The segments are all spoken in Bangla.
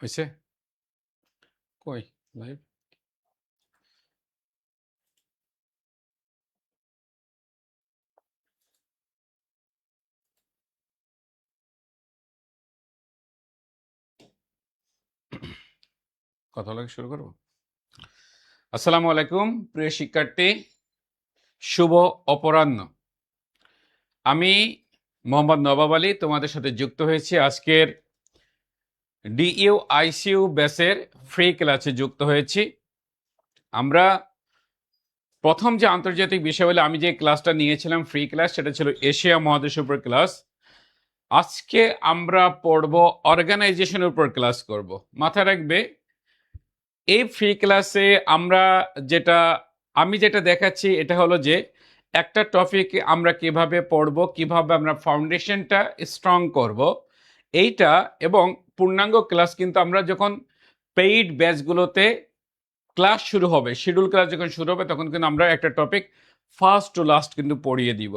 হয়েছে? কই লাইভ? কথা বলা শুরু করবো? আসসালামু আলাইকুম প্রিয় শিক্ষার্থী, শুভ অপরাহ্ন। আমি মোহাম্মদ নবাব আলী তোমাদের সাথে যুক্ত হয়েছি আজকের ডিইউ আইসিইউ ব্যাচের ফ্রি ক্লাসে যুক্ত হয়েছি। আমরা প্রথম যে আন্তর্জাতিক বিষয় আমি যে ক্লাসটা নিয়েছিলাম ফ্রি ক্লাস, সেটা ছিল এশিয়া মহাদেশের উপর ক্লাস। আজকে আমরা পড়ব অর্গানাইজেশনের উপর ক্লাস করব। মাথায় রাখবে, এই ফ্রি ক্লাসে আমি যেটা দেখাচ্ছি এটা হলো যে একটা টপিক আমরা কিভাবে পড়ব, কিভাবে আমরা ফাউন্ডেশনটা স্ট্রং করব এইটা, এবং পূর্ণাঙ্গ ক্লাস কিন্তু আমরা যখন পেইড ব্যাচগুলোতে ক্লাস শুরু হবে, শিডিউল ক্লাস যখন শুরু হবে, তখন কিন্তু আমরা একটা টপিক ফার্স্ট টু লাস্ট কিন্তু পড়িয়ে দিব।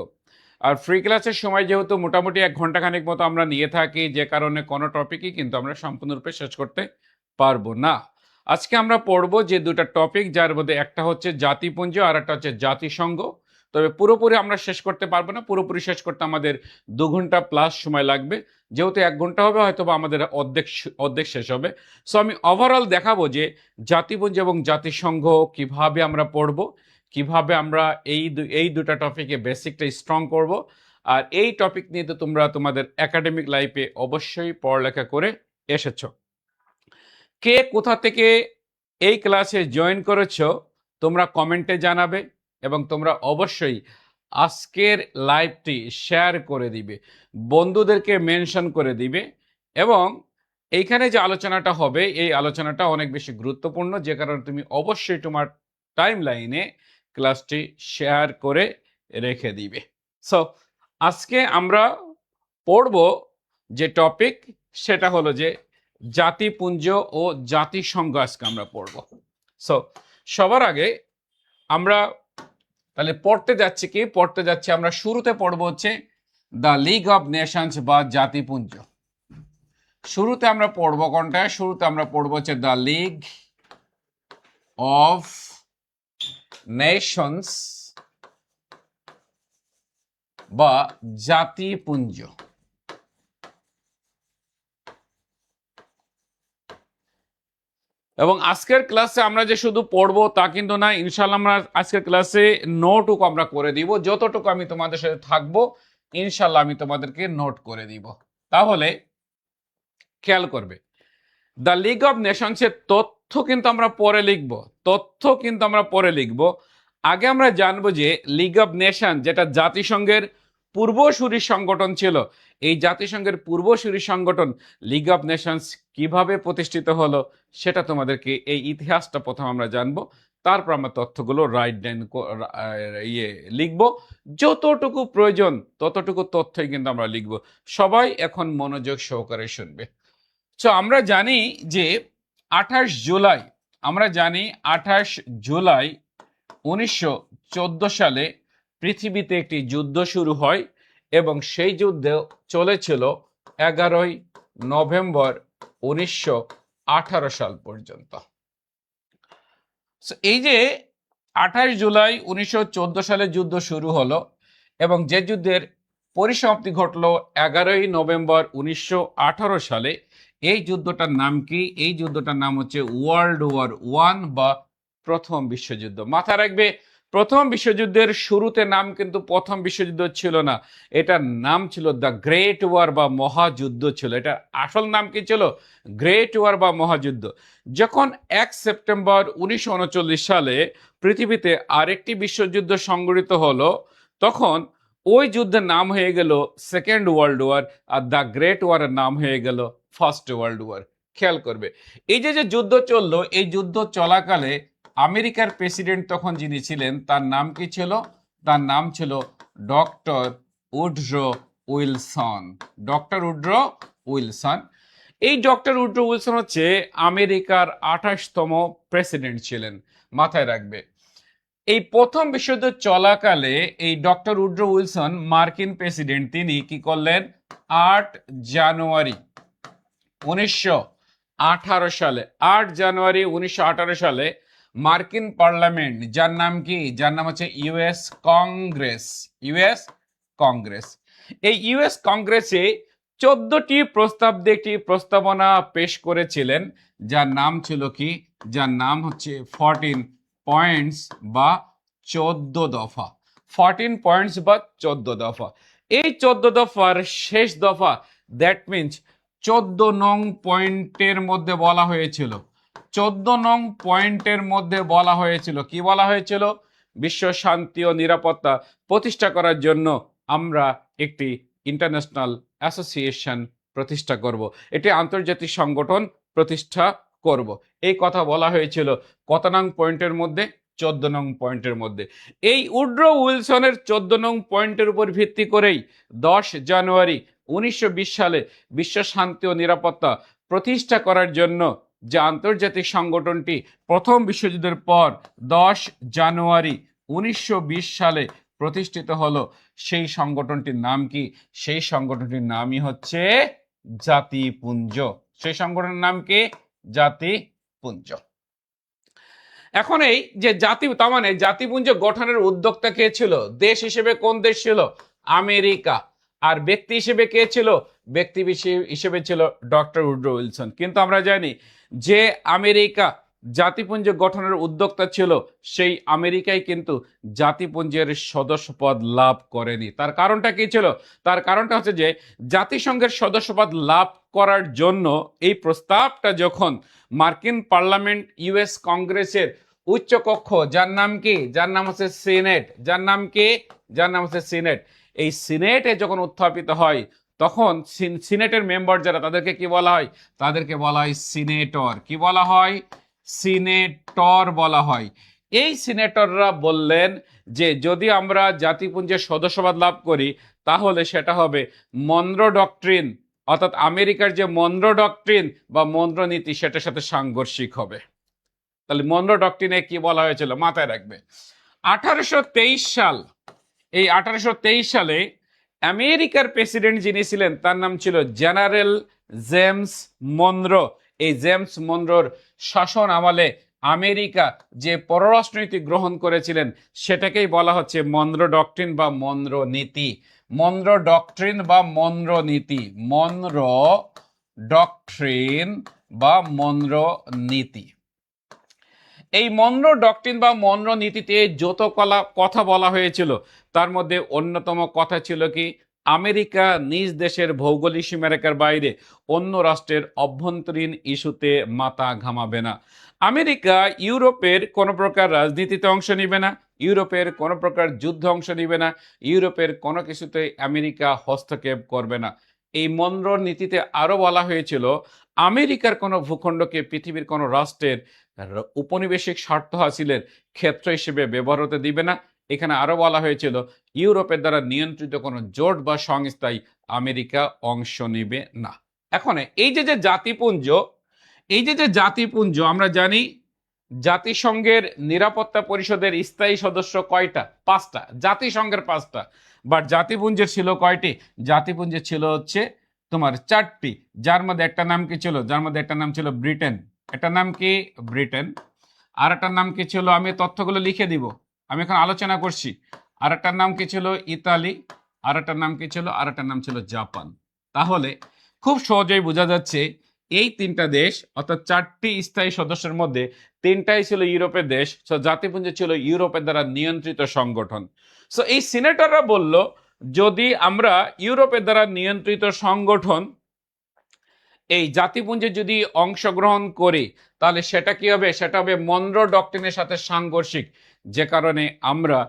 আর ফ্রি ক্লাসের সময় যেহেতু মোটামুটি 1 ঘন্টা খানেক মতো আমরা নিয়ে থাকি, যে কারণে কোনো টপিকই কিন্তু আমরা সম্পূর্ণরূপে শেষ করতে পারবো না। আজকে আমরা পড়ব যে দুটো টপিক, যার মধ্যে একটা হচ্ছে জাতিপুঞ্জ আর একটা হচ্ছে জাতিসংঘ। তবে পুরোপুরি আমরা শেষ করতে পারবো না, পুরোপুরি শেষ করতে আমাদের 2 ঘন্টা প্লাস সময় লাগবে। যেহেতু 1 ঘন্টা হবে, হয়তো বা আমাদের অর্ধেক শেষ হবে। সো আমি ওভারঅল দেখাবো যে জাতিপুঞ্জ এবং জাতিসংঘ কিভাবে আমরা পড়ব, কিভাবে আমরা এই দুটা টপিকে বেসিকটা স্ট্রং করব। আর এই টপিক নিয়ে তো তোমরা তোমাদের একাডেমিক লাইফে অবশ্যই পড়ালেখা করে এসেছো। কে কোথা থেকে এই ক্লাসে জয়েন করেছো তোমরা কমেন্টে জানাবে, এবং তোমরা অবশ্যই আজকের লাইভটি শেয়ার করে দিবে, বন্ধুদেরকে মেনশন করে দিবে। এবং এইখানে যে আলোচনাটা হবে, এই আলোচনাটা অনেক বেশি গুরুত্বপূর্ণ, যে কারণে তুমি অবশ্যই তোমার টাইম লাইনে ক্লাসটি শেয়ার করে রেখে দিবে। সো আজকে আমরা পড়ব যে টপিক, সেটা হলো যে জাতিপুঞ্জ ও জাতিসংঘ আজকে আমরা পড়ব। সো সবার আগে আমরা তাহলে পড়তে যাচ্ছি আমরা শুরুতে পড়ব হচ্ছে দ্য লিগ অফ নেশনস বা জাতিপুঞ্জ। শুরুতে আমরা পড়ব কোনটা? শুরুতে আমরা পড়ব হচ্ছে দ্য লিগ অফ নেশনস বা জাতিপুঞ্জ। এবং আজকের ক্লাসে আমরা যে শুধু পড়বো তা কিন্তু না, ইনশাল্লাহ আমরা আজকের ক্লাসে নোটটুকু আমরা করে দিব। যতটুকু আমি তোমাদের সাথে থাকবো, ইনশাল্লাহ আমি তোমাদেরকে নোট করে দিব। তাহলে খেয়াল করবে, দ্য লিগ অফ নেশনসের তথ্য কিন্তু আমরা পরে লিখবো। আগে আমরা জানবো যে লিগ অফ নেশন, যেটা জাতিসংঘের পূর্বসূরি সংগঠন ছিল, এই জাতিসংঘের পূর্বসূরি সংগঠন লিগ অফ নেশনস কিভাবে প্রতিষ্ঠিত হলো, সেটা তোমাদেরকে এই ইতিহাসটা প্রথম আমরা জানবো। তারপর আমরা তথ্যগুলো রাইট ডাউন লিখবো। যতটুকু প্রয়োজন ততটুকু তথ্যই কিন্তু আমরা লিখবো। সবাই এখন মনোযোগ সহকারে শুনবে। আমরা জানি যে 28 জুলাই 1914 সালে পৃথিবীতে একটি যুদ্ধ শুরু হয়, এবং সেই যুদ্ধে চলেছিল 11 নভেম্বর 1918 সাল পর্যন্ত। এই যে 28 জুলাই 1914 সালে যুদ্ধ শুরু হলো, এবং যে যুদ্ধের পরিসমাপ্তি ঘটলো 11 নভেম্বর 1918 সালে, এই যুদ্ধটার নাম কি? এই যুদ্ধটার নাম হচ্ছে ওয়ার্ল্ড ওয়ার 1 বা প্রথম বিশ্বযুদ্ধ। মাথায় রাখবে, প্রথম বিশ্বযুদ্ধের শুরুতে নাম কিন্তু প্রথম বিশ্বযুদ্ধ ছিল না, এটার নাম ছিল দ্য গ্রেট ওয়ার বা মহাযুদ্ধ ছিল। এটার আসল নাম কি ছিল? গ্রেট ওয়ার বা মহাযুদ্ধ। যখন 1 সেপ্টেম্বর 1939 সালে পৃথিবীতে আরেকটি বিশ্বযুদ্ধ সংঘটিত হলো, তখন ওই যুদ্ধের নাম হয়ে গেল সেকেন্ড ওয়ার্ল্ড ওয়ার, আর দ্য গ্রেট ওয়ারের নাম হয়ে গেল ফার্স্ট ওয়ার্ল্ড ওয়ার। খেয়াল করবে, এই যে যুদ্ধ চললো, এই যুদ্ধ চলাকালে আমেরিকার প্রেসিডেন্ট তখন যিনি ছিলেন, তার নাম কি ছিল? তার নাম ছিল doctor Woodrow Wilson. Doctor Woodrow Wilson. এই ডক্টর উড্রো উইলসন হচ্ছে আমেরিকার 28তম প্রেসিডেন্ট ছিলেন। মাথায় রাখবে, এই প্রথম বিশ্বযুদ্ধ চলাকালে এই ডক্টর উড্রো উইলসন মার্কিন প্রেসিডেন্ট, তিনি কি করলেন? 8 জানুয়ারি সালে 8 জানুয়ারি 1918 সালে মার্কিন পার্লামেন্ট, যার নাম কি, যার নাম হচ্ছে ইউএস কংগ্রেস, ইউএস কংগ্রেস, এই ইউএস কংগ্রেসে 14টি প্রস্তাব দিয়ে একটি প্রস্তাবনা পেশ করেছিলেন, যার নাম ছিল কি, যার নাম হচ্ছে 14 পয়েন্টস বা 14 দফা, 14 পয়েন্টস বা 14 দফা। এই 14 দফার শেষ দফা, দ্যাট মিনস 14 নং পয়েন্টের মধ্যে বলা হয়েছিল, 14 নং পয়েন্টের মধ্যে বলা হয়েছিল, কি বলা হয়েছিল, বিশ্ব শান্তি ও নিরাপত্তা প্রতিষ্ঠা করার জন্য আমরা একটি ইন্টারন্যাশনাল অ্যাসোসিয়েশন প্রতিষ্ঠা করব, এটি আন্তর্জাতিক সংগঠন প্রতিষ্ঠা করব, এই কথা বলা হয়েছিল। কত নং পয়েন্টের মধ্যে? 14 নং পয়েন্টের মধ্যে। এই উড্রো উইলসনের 14 নং পয়েন্টের উপর ভিত্তি করেই 10 জানুয়ারি 1920 সালে বিশ্ব শান্তি ও নিরাপত্তা প্রতিষ্ঠা করার জন্য যে আন্তর্জাতিক সংগঠনটি প্রথম বিশ্বযুদ্ধের পর 10 জানুয়ারি 1920 সালে প্রতিষ্ঠিত হলো, সেই সংগঠনটির নাম কি? সেই সংগঠনটির নামই হচ্ছে জাতিপুঞ্জ। সেই সংগঠনের নাম কি? জাতিপুঞ্জ। এখন এই যে তার মানে জাতিপুঞ্জ গঠনের উদ্যোক্তা কে ছিল? দেশ হিসেবে কোন দেশ ছিল? আমেরিকা। আর ব্যক্তি হিসেবে কে ছিল? ব্যক্তি হিসেবে ছিল ডক্টর উড্রো উইলসন। কিন্তু আমরা জানি যে আমেরিকা জাতিপুঞ্জ গঠনের উদ্যোক্তা ছিল, সেই আমেরিকাই কিন্তু জাতিপুঞ্জের সদস্যপদ লাভ করেনি। তার কারণটা কি ছিল? তার কারণটা হচ্ছে যে জাতিসংঘের সদস্যপদ লাভ করার জন্য এই প্রস্তাবটা যখন মার্কিন পার্লামেন্ট, ইউএস কংগ্রেসের উচ্চকক্ষ, যার নাম কি, যার নাম হচ্ছে সিনেট, যার নাম কি, যার নাম হচ্ছে সিনেট, এই সিনেটে যখন উত্থাপিত হয়, তখন সিনেটের মেম্বার যারা, তাদেরকে কি বলা হয়? তাদেরকে বলা হয় সিনেটর। কি বলা হয়? সিনেটর বলা হয়। এই সিনেটররা বললেন যে যদি আমরা জাতিপুঞ্জের সদস্যপদ লাভ করি, তাহলে সেটা হবে মনরো ডক্ট্রিন, অর্থাৎ আমেরিকার যে মনরো ডক্ট্রিন বা মনরো নীতি, সেটার সাথে সাংঘর্ষিক হবে। তাহলে মনরো ডক্ট্রিনে কি বলা হয়েছিল মাথায় রাখবে। 1823 সাল, এই 1823 সালে আমেরিকার প্রেসিডেন্ট যিনি ছিলেন, তার নাম ছিল জেনারেল জেমস মনরো। এই জেমস মনরোর শাসন আমলে আমেরিকা যে পররাষ্ট্রনীতি গ্রহণ করেছিলেন, সেটাকেই বলা হচ্ছে মনরো ডক্ট্রিন বা মনরো নীতি। মনরো ডক্ট্রিন বা মনরো নীতি, মনরো ডক্ট্রিন বা মনরো নীতি। এই মনরো ডক্ট্রিন বা মনরো নীতিতে যত কথা বলা হয়েছিল, তার মধ্যে অন্যতম কথা ছিল কি, আমেরিকা নিজ দেশের ভৌগোলিক সীমারেখার বাইরে অন্য রাষ্ট্রের অভ্যন্তরীণ ইস্যুতে মাথা ঘামাবে না। আমেরিকা ইউরোপের কোনো প্রকার রাজনীতিতে অংশ নিবে না, ইউরোপের কোনো প্রকার যুদ্ধ অংশ নিবে না, ইউরোপের কোনো কিছুতে আমেরিকা হস্তক্ষেপ করবে না। এই মনরো নীতিতে আরো বলা হয়েছিল আমেরিকার কোনো ভূখণ্ডকে পৃথিবীর কোনো রাষ্ট্রের উপনিবেশিক স্বার্থ হাসিলের ক্ষেত্র হিসেবে ব্যবহার হতে দিবে না। এখানে আরো বলা হয়েছিল ইউরোপের দ্বারা নিয়ন্ত্রিত কোনো জোট বা সংস্থায় আমেরিকা অংশ নিবে না। এখন এই যে জাতিপুঞ্জ, এই যে জাতিপুঞ্জ, আমরা জানি জাতিসংঘের নিরাপত্তা পরিষদের স্থায়ী সদস্য কয়টা? 5টা। জাতিসংঘের 5টা, বাট জাতিপুঞ্জের ছিল কয়টি? জাতিপুঞ্জের ছিল হচ্ছে তোমার 4টি, যার মধ্যে একটা নাম কি ছিল? যার মধ্যে একটা নাম ছিল ব্রিটেন। একটা নাম কি? ব্রিটেন। আর একটা নাম কি ছিল? আমি তথ্যগুলো লিখে দিব, আমি এখন আলোচনা করছি। আর একটা নাম কি ছিল? ইতালি। আর একটা নাম কি ছিল? আর একটা নাম ছিল জাপান। তাহলে খুব সহজেই বোঝা যাচ্ছে এই 3টা দেশ, অর্থাৎ 4টি স্থায়ী সদস্যের মধ্যে 3টাই ছিল ইউরোপের দেশ। সো জাতিপুঞ্জ ছিল ইউরোপের দ্বারা নিয়ন্ত্রিত সংগঠন। সো এই সিনেটররা বলল যদি আমরা ইউরোপের দ্বারা নিয়ন্ত্রিত সংগঠন এই জাতিপুঞ্জে যদি অংশগ্রহণ করি, তাহলে সেটা কি হবে? সেটা হবে মনরো ডক্ট্রিনের সাথে সাংঘর্ষিক, যে কারণে আমরা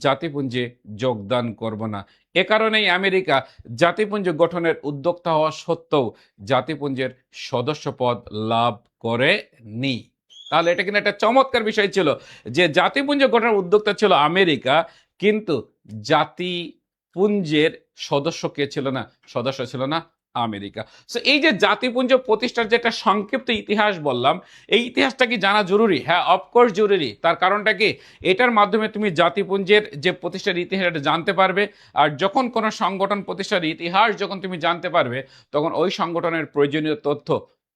জাতিপুঞ্জে যোগদান করব না। এ কারণেই আমেরিকা জাতিপুঞ্জ গঠনের উদ্যোক্তা হওয়া সত্ত্বেও জাতিপুঞ্জের সদস্যপদ লাভ করেনি। তাহলে এটা কিন্তু একটা চমৎকার বিষয় ছিল যে জাতিপুঞ্জ গঠনের উদ্যোক্তা ছিল আমেরিকা, কিন্তু জাতিপুঞ্জের সদস্য কে ছিল না? সদস্য ছিল না আমেরিকা। সো এই যে জাতিপুঞ্জ প্রতিষ্ঠার যেটা সংক্ষিপ্ত ইতিহাস বললাম, এই ইতিহাসটা কি জানা জরুরি? হ্যাঁ, অফকোর্স জরুরি। তার কারণটা কি? এটার মাধ্যমে তুমি জাতিপুঞ্জের যে প্রতিষ্ঠার ইতিহাস এটা জানতে পারবে। আর যখন কোনো সংগঠন প্রতিষ্ঠার ইতিহাস যখন তুমি জানতে পারবে, তখন ওই সংগঠনের প্রয়োজনীয় তথ্য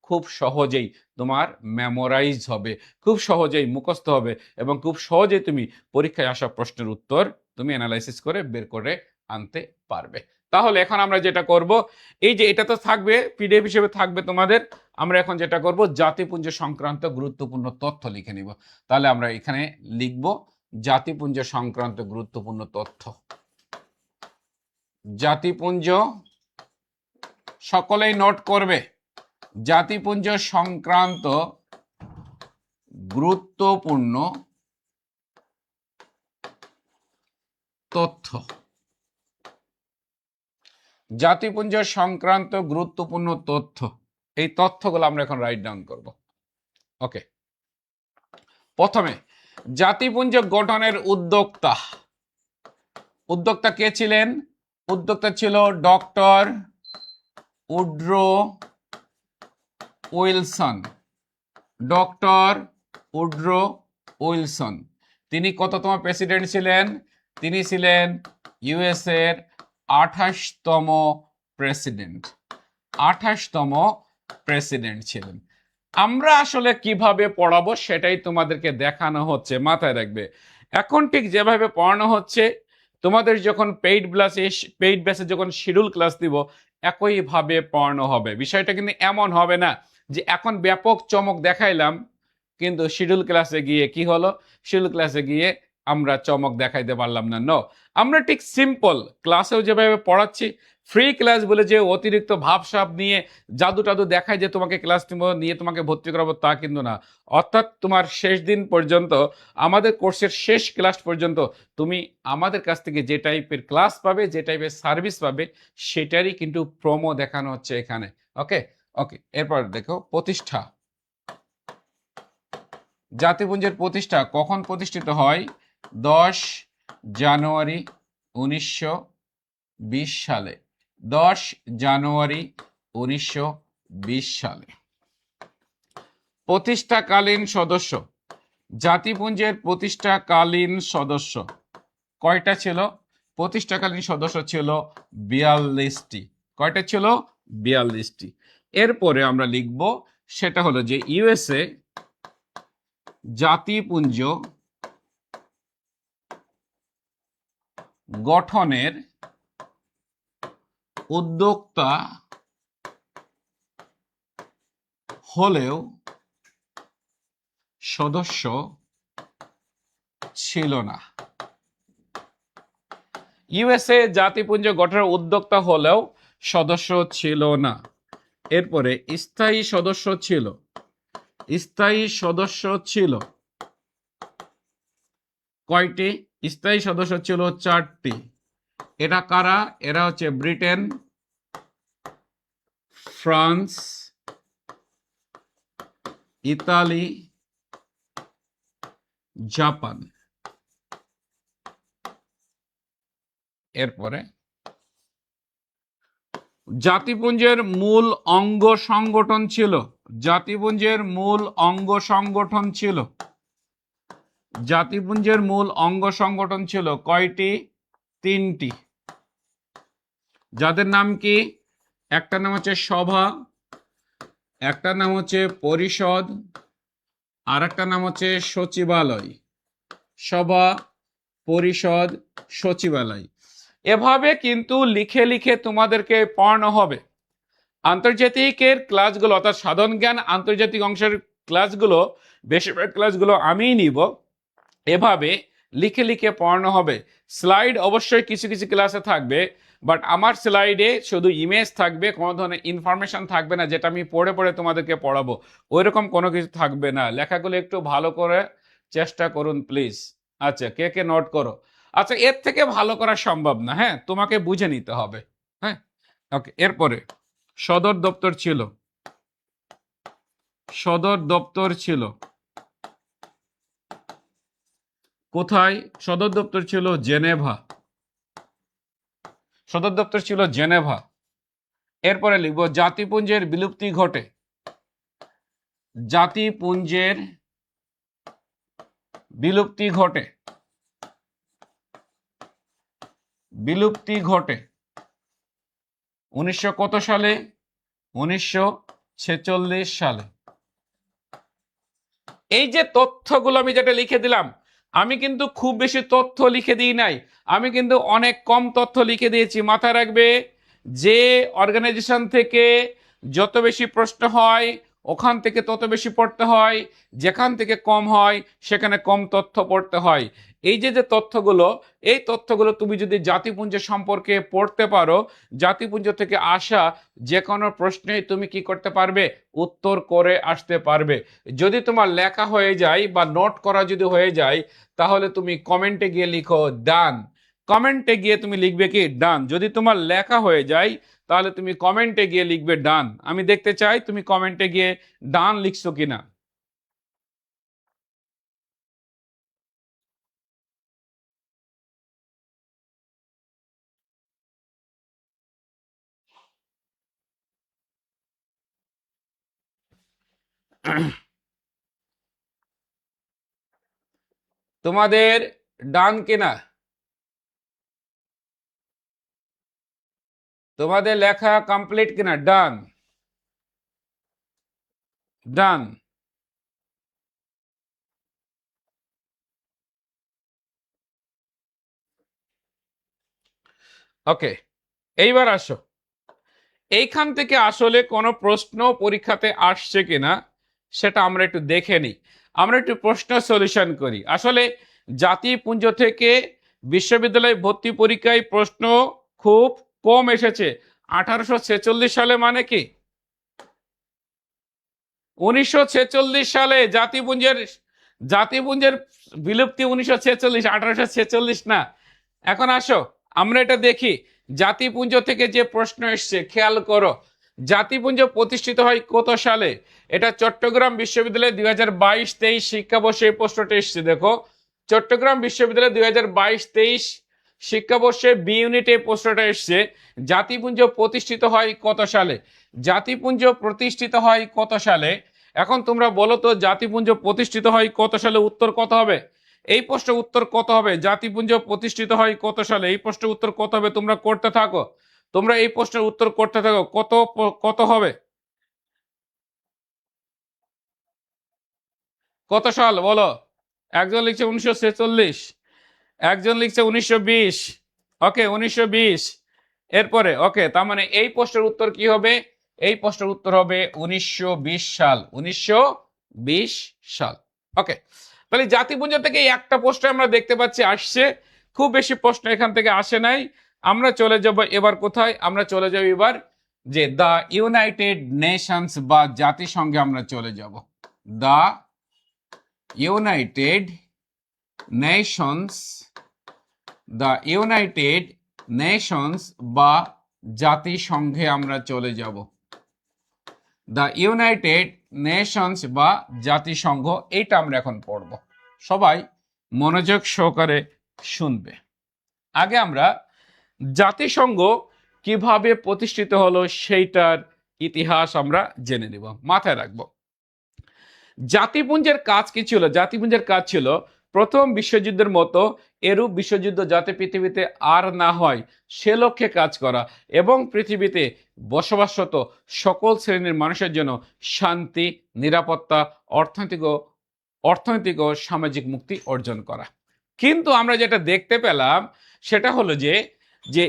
খুব সহজেই তোমার মেমোরাইজ হবে, খুব সহজেই মুখস্থ হবে, এবং খুব সহজেই তুমি পরীক্ষায় আসা প্রশ্নের উত্তর তুমি অ্যানালাইসিস করে বের করে আনতে পারবে। তাহলে এখন আমরা যেটা করব, এই যে এটা তো থাকবে পিডিএফ হিসেবে থাকবে তোমাদের, আমরা এখন যেটা করব জাতিপুঞ্জ সংক্রান্ত গুরুত্বপূর্ণ তথ্য লিখে নিব। তাহলে আমরা এখানে লিখব জাতিপুঞ্জ সংক্রান্ত গুরুত্বপূর্ণ তথ্য। জাতিপুঞ্জ, সকলেই নোট করবে, জাতিপুঞ্জ সংক্রান্ত গুরুত্বপূর্ণ তথ্য। জাতিপুঞ্জ সংক্রান্ত গুরুত্বপূর্ণ তথ্য, এই তথ্যগুলো আমরা এখন রাইট ডাউন করব। ওকে, প্রথমে জাতিপুঞ্জ গঠনের উদ্যোক্তা। উদ্যোক্তা কে ছিলেন? উদ্যোক্তা ছিল doctor Woodrow Wilson. Doctor Woodrow Wilson, তিনি কততম প্রেসিডেন্ট ছিলেন? তিনি ছিলেন ইউএস এর 28তম প্রেসিডেন্ট। 28তম প্রেসিডেন্ট ছিলেন। আমরা আসলে কিভাবে পড়াবো সেটাই তোমাদেরকে দেখানো হচ্ছে, মাথায় রাখবে। এখন ঠিক যেভাবে পড়ানো হচ্ছে, তোমাদের যখন পেইড ব্যাচে যখন শিডিউল ক্লাস দিব, একইভাবে পড়ানো হবে। বিষয়টা কিন্তু এমন হবে না যে এখন ব্যাপক চমক দেখাইলাম, কিন্তু শিডিউল ক্লাসে গিয়ে কি হলো, শিডিউল ক্লাসে গিয়ে আমরা চমক দেখাইতে পারলাম না। নো, আমরা ঠিক সিম্পল ক্লাসেও যেভাবে পড়াচ্ছি, ফ্রি ক্লাস বলে যে অতিরিক্ত ভাবসাব নিয়ে জাদু টাদু দেখায় যে তোমাকে ক্লাস নিয়ে তোমাকে ভর্তি করাবো, তা কিন্তু না। অর্থাৎ তোমার শেষ দিন পর্যন্ত, আমাদের কোর্সের শেষ ক্লাস পর্যন্ত তুমি আমাদের কাছ থেকে যে টাইপের ক্লাস পাবে, যে টাইপের সার্ভিস পাবে, সেটারই কিন্তু প্রোমো দেখানো হচ্ছে এখানে। ওকে ওকে, এরপর দেখো প্রতিষ্ঠা। জাতিপুঞ্জের প্রতিষ্ঠা কখন প্রতিষ্ঠিত হয়? 10 জানুয়ারি 1920 সালে। 10 জানুয়ারি 1920 সালে। প্রতিষ্ঠাকালীন সদস্য, জাতিপুঞ্জের প্রতিষ্ঠাকালীন সদস্য কয়টা ছিল? প্রতিষ্ঠাকালীন সদস্য ছিল 42টি। কয়টা ছিল? 42টি। এরপরে আমরা লিখব, সেটা হলো যে ইউএসএ জাতিপুঞ্জ গঠনের উদ্যোক্তা হলেও সদস্য ছিল না। ইউএসএ জাতিপুঞ্জ গঠনের উদ্যোক্তা হলেও সদস্য ছিল না। এরপরে স্থায়ী সদস্য ছিল। স্থায়ী সদস্য ছিল কয়টি? স্থায়ী সদস্য ছিল 4টি। এটা কারা? এরা হচ্ছে ব্রিটেন, ফ্রান্স, ইতালি, জাপান। এরপরে জাতিপুঞ্জের মূল অঙ্গ সংগঠন ছিল। জাতিপুঞ্জের মূল অঙ্গ সংগঠন ছিল। জাতিপুঞ্জের মূল অঙ্গ সংগঠন ছিল কয়টি? 3টি। যাদের নাম কি? একটা নাম হচ্ছে সভা, একটা নাম হচ্ছে পরিষদ, আর একটা নাম হচ্ছে সচিবালয়। সভা, পরিষদ, সচিবালয়। এভাবে কিন্তু লিখে লিখে তোমাদেরকে পড়ানো হবে। আন্তর্জাতিকের ক্লাসগুলো, অর্থাৎ সাধারণ জ্ঞান আন্তর্জাতিক অংশের ক্লাসগুলো, বেশিরভাগ ক্লাসগুলো আমিই নিব। এভাবে লিখে লিখে পড়ানো হবে। স্লাইড অবশ্যই কিছু কিছু ক্লাসে থাকবে, বাট আমার স্লাইডে শুধু ইমেজ থাকবে, কোনো ধরনের ইনফরমেশন থাকবে না যেটা আমি পড়ে পড়ে তোমাদেরকে পড়াবো, ওইরকম কোনো কিছু থাকবে না। লেখাগুলো একটু ভালো করে চেষ্টা করুন প্লিজ। আচ্ছা, কে কে নোট করো? আচ্ছা, এর থেকে ভালো করা সম্ভব না, হ্যাঁ, তোমাকে বুঝে নিতে হবে। হ্যাঁ, ওকে। এরপরে সদর দপ্তর ছিল। সদর দপ্তর ছিল কোথায়? সদর দপ্তর ছিল জেনেভা। সদর দপ্তর ছিল জেনেভা। এরপরে লিখব জাতিপুঞ্জের বিলুপ্তি ঘটে। জাতিপুঞ্জের বিলুপ্তি ঘটে। বিলুপ্তি ঘটে 1900 কত সালে? সালে। এই যে তথ্যগুলো আমি যেটা লিখে দিলাম, আমি কিন্তু খুব বেশি তথ্য লিখে দিই নাই, আমি কিন্তু অনেক কম তথ্য লিখে দিয়েছি। মাথায় রাখবে, যে অর্গানাইজেশন থেকে যত বেশি প্রশ্ন হয় ওখান থেকে তত বেশি পড়তে হয়, যেখান থেকে কম হয় সেখানে কম তথ্য পড়তে হয়। এই যে যে তথ্যগুলো, এই তথ্যগুলো তুমি যদি জাতিপুঞ্জ সম্পর্কে পড়তে পারো, জাতিপুঞ্জ থেকে আসা যে কোনো প্রশ্নেই তুমি কি করতে পারবে, উত্তর করে আসতে পারবে। যদি তোমার লেখা হয়ে যায় বা নোট করা যদি হয়ে যায়, তাহলে তুমি কমেন্টে গিয়ে লিখো ডান। কমেন্টে গিয়ে তুমি লিখবে কি ডান। যদি তোমার লেখা হয়ে যায় তাহলে তুমি কমেন্টে গিয়ে লিখবে ডান। আমি দেখতে চাই তুমি কমেন্টে গিয়ে ডান লিখছো কিনা। তোমাদের ডান কিনা? তোমাদের লেখা কমপ্লিট কিনা? ডান, ডান। ওকে, এইবার আসো, এইখান থেকে আসলে কোনো প্রশ্ন পরীক্ষাতে আসছে কিনা সেটা আমরা একটু দেখে নিই। আমরা একটু প্রশ্ন সলিউশন করি। আসলে জাতিপুঞ্জ থেকে বিশ্ববিদ্যালয় ভর্তি পরীক্ষায় প্রশ্ন খুব কম এসেছে। 1846 সালে মানে কি? 1946 সালে জাতিপুঞ্জের জাতিপুঞ্জের বিলুপ্তি 1946, 1846 না। এখন আসো আমরা এটা দেখি, জাতিপুঞ্জ থেকে যে প্রশ্ন এসছে খেয়াল করো। জাতিপুঞ্জ প্রতিষ্ঠিত হয় কত সালে? এটা চট্টগ্রাম বিশ্ববিদ্যালয়ে 2022-23 শিক্ষাবর্ষে এই প্রশ্নটা এসছে। দেখো, চট্টগ্রাম বিশ্ববিদ্যালয়ে 2022-23 শিক্ষাবর্ষে বি ইউনিটে এই প্রশ্নটা এসছে। জাতিপুঞ্জ প্রতিষ্ঠিত হয় কত সালে? জাতিপুঞ্জ প্রতিষ্ঠিত হয় কত সালে? এখন তোমরা বলো তো, জাতিপুঞ্জ প্রতিষ্ঠিত হয় কত সালে, উত্তর কত হবে? এই প্রশ্নের উত্তর কত হবে? জাতিপুঞ্জ প্রতিষ্ঠিত হয় কত সালে, এই প্রশ্নের উত্তর কত হবে? তোমরা করতে থাকো, তোমরা এই প্রশ্নের উত্তর করতে থাকো। কত কত হবে? কত সাল বলো? একজন লিখছে 1946, একজন লিখছে 1920। ওকে, 1920। এরপরে ওকে, তার মানে এই প্রশ্নের উত্তর কি হবে? এই প্রশ্নের উত্তর হবে 1920 সাল। 1920 সাল। ওকে, তাহলে জাতিপুঞ্জ থেকে এই একটা প্রশ্ন আমরা দেখতে পাচ্ছি আসছে, খুব বেশি প্রশ্ন এখান থেকে আসে নাই। আমরা চলে যাব এবার কোথায়? আমরা চলে যাব এবার যে দ্য ইউনাইটেড নেশনস বা জাতিসংঘে আমরা চলে যাব। The United Nations, the United Nations বা জাতিসংঘে আমরা চলে যাব। দ্য ইউনাইটেড নেশনস বা জাতিসংঘ, এইটা আমরা এখন পড়ব। সবাই মনোযোগ সহকারে শুনবে। আগে আমরা জাতিসংঘ কিভাবে প্রতিষ্ঠিত হলো সেইটার ইতিহাস আমরা জেনে নিব, মাথায় রাখবো। জাতিপুঞ্জের কাজ কি ছিল? জাতিপুঞ্জের কাজ ছিল প্রথম বিশ্বযুদ্ধের মতো এরূপ বিশ্বযুদ্ধ যাতে পৃথিবীতে আর না হয় সে লক্ষ্যে কাজ করা, এবং পৃথিবীতে বসবাসরত সকল শ্রেণীর মানুষের জন্য শান্তি, নিরাপত্তা, অর্থনৈতিক ও সামাজিক মুক্তি অর্জন করা। কিন্তু আমরা যেটা দেখতে পেলাম সেটা হলো যে যে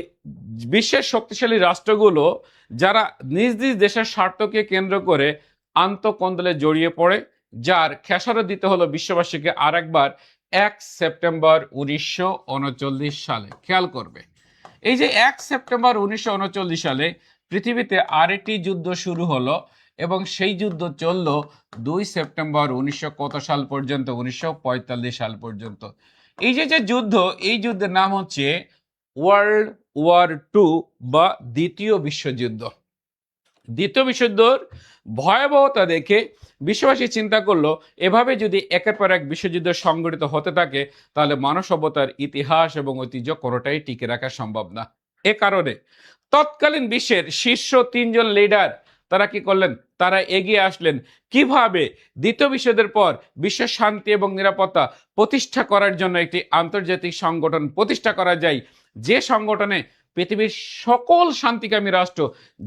বিশ্বের শক্তিশালী রাষ্ট্রগুলো যারা নিজ নিজ দেশের স্বার্থকে কেন্দ্র করে আন্তঃকন্দলে জড়িয়ে পড়ে, যার খেসারত দিতে হলো বিশ্ববাসীকে আরেকবার 1 সেপ্টেম্বর 1939 সালে। খেয়াল করবে, এই যে 1 সেপ্টেম্বর 1939 সালে পৃথিবীতে আরেকটি যুদ্ধ শুরু হলো, এবং সেই যুদ্ধ চলল 2 সেপ্টেম্বর 1900 কত সাল পর্যন্ত? 1945 সাল পর্যন্ত। এই যে যে যুদ্ধ, এই যুদ্ধের নাম হচ্ছে ওয়ার্ল্ড ওয়ার 2 বা দ্বিতীয় বিশ্বযুদ্ধ। দ্বিতীয় বিশ্বযুদ্ধের ভয়াবহতা দেখে বিশ্ববাসী চিন্তা করলো, এভাবে যদি একের পর এক বিশ্বযুদ্ধ সংঘটিত হতে থাকে তাহলে মানব সভ্যতার ইতিহাস এবং ঐতিহ্য কোনোটাই টিকে রাখা সম্ভব না। এ কারণে তৎকালীন বিশ্বের শীর্ষ 3জন লিডার তারা কি করলেন? তারা এগিয়ে আসলেন কিভাবে দ্বিতীয় বিশ্বযুদ্ধের পর বিশ্ব শান্তি এবং নিরাপত্তা প্রতিষ্ঠা করার জন্য একটি আন্তর্জাতিক সংগঠন প্রতিষ্ঠা করা যায়, যে সংগঠনে পৃথিবীর সকল শান্তিকামী রাষ্ট্র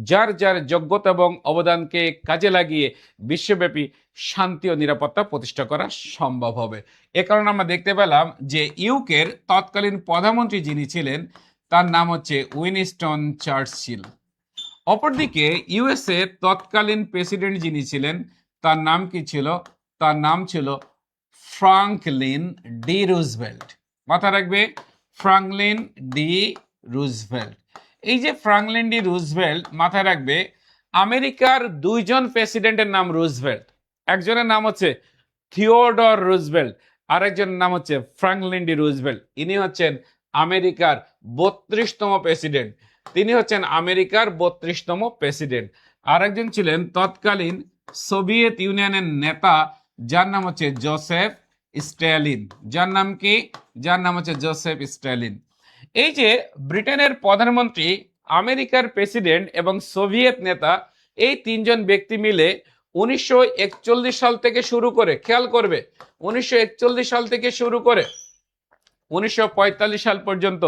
যার যার যোগ্যতা এবং অবদানকে কাজে লাগিয়ে বিশ্বব্যাপী শান্তি ও নিরাপত্তা প্রতিষ্ঠা করা সম্ভব হবে। এ কারণে আমরা দেখতে পেলাম যে ইউকের তৎকালীন প্রধানমন্ত্রী যিনি ছিলেন তার নাম হচ্ছে উইনস্টন চার্চিল। অপরদিকে ইউএসএ তৎকালীন প্রেসিডেন্ট যিনি ছিলেন তার নাম কি ছিল? তার নাম ছিল ফ্রাঙ্কলিন ডি রুজভেল্ট। মাথা রাখবে, ফ্রাঙ্কলিন ডি রুজভেল্ট। এই যে ফ্রাঙ্কলিন ডি রুজভেল্ট, মাথায় রাখবে আমেরিকার দুইজন প্রেসিডেন্টের নাম রুজভেল্ট। একজনের নাম হচ্ছে থিওডর রুজভেল্ট, আরেকজনের নাম হচ্ছে ফ্রাঙ্কলিন ডি রুজভেল্ট। ইনি হচ্ছেন আমেরিকার 32তম প্রেসিডেন্ট। তিনি হচ্ছেন আমেরিকার 32তম প্রেসিডেন্ট। আরেকজন ছিলেন তৎকালীন সোভিয়েত ইউনিয়নের নেতা, যার নাম হচ্ছে জোসেফ স্ট্যালিন। যার নাম কি? যার নাম হচ্ছে জোসেফ স্ট্যালিন। এই যে ব্রিটেনের প্রধানমন্ত্রী, আমেরিকার প্রেসিডেন্ট এবং সোভিয়েত নেতা, এই তিনজন ব্যক্তি মিলে 1941 সাল থেকে শুরু করে, খেয়াল করবে, 1941 সাল থেকে শুরু করে 1945 সাল পর্যন্ত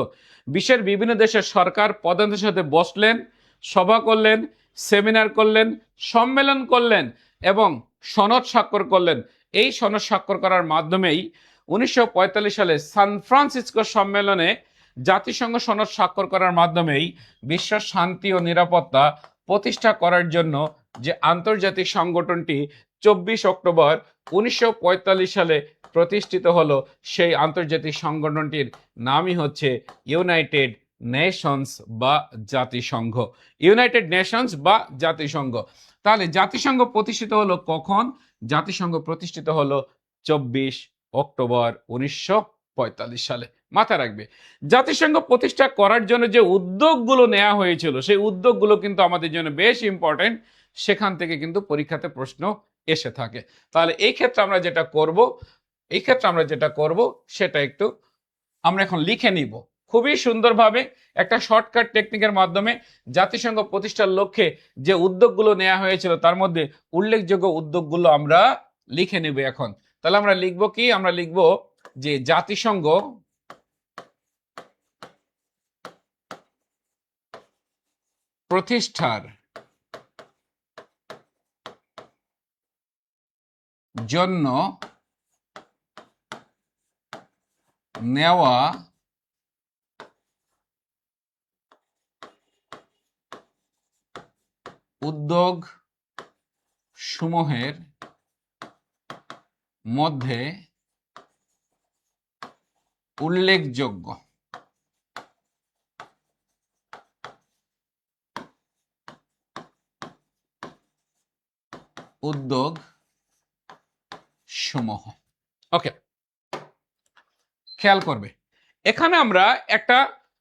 বিশ্বের বিভিন্ন দেশের সরকার প্রধানদের সাথে বসলেন, সভা করলেন, সেমিনার করলেন, সম্মেলন করলেন এবং সনদ স্বাক্ষর করলেন। এই সনদ স্বাক্ষর করার মাধ্যমেই 1945 সালে সান ফ্রান্সিসকো সম্মেলনে জাতিসংঘ সনদ স্বাক্ষর করার মাধ্যমেই বিশ্ব শান্তি ও নিরাপত্তা প্রতিষ্ঠা করার জন্য যে আন্তর্জাতিক সংগঠনটি 24 অক্টোবর 1945 সালে প্রতিষ্ঠিত হলো, সেই আন্তর্জাতিক সংগঠনটির নামই হচ্ছে ইউনাইটেড নেশনস বা জাতিসংঘ। ইউনাইটেড নেশনস বা জাতিসংঘ। তাহলে জাতিসংঘ প্রতিষ্ঠিত হলো কখন? জাতিসংঘ প্রতিষ্ঠিত হলো 24 অক্টোবর 1945 সালে। মাথায় রাখবে, জাতিসংঘ প্রতিষ্ঠা করার জন্য যে উদ্যোগগুলো নেওয়া হয়েছিল, সেই উদ্যোগগুলো কিন্তু আমাদের জন্য বেশ ইম্পর্টেন্ট। সেখান থেকে কিন্তু পরীক্ষাতে প্রশ্ন এসে থাকে। তাহলে এই ক্ষেত্রে আমরা যেটা করব সেটা একটু আমরা এখন লিখে নিব খুবই সুন্দরভাবে একটা শর্টকাট টেকনিকের মাধ্যমে। জাতিসংঘ প্রতিষ্ঠার লক্ষ্যে যে উদ্যোগগুলো নেওয়া হয়েছিল তার মধ্যে উল্লেখযোগ্য উদ্যোগগুলো আমরা লিখে নেব এখন। তাহলে আমরা লিখব কি? আমরা লিখব যে জাতিসংঘ প্রতিষ্ঠার জন্য নেওয়া উদ্যোগ সমূহের মধ্যে উল্লেখযোগ্য উদ্যোগ সমূহ। ওকে, খেয়াল করবে, এখানে আমরা একটা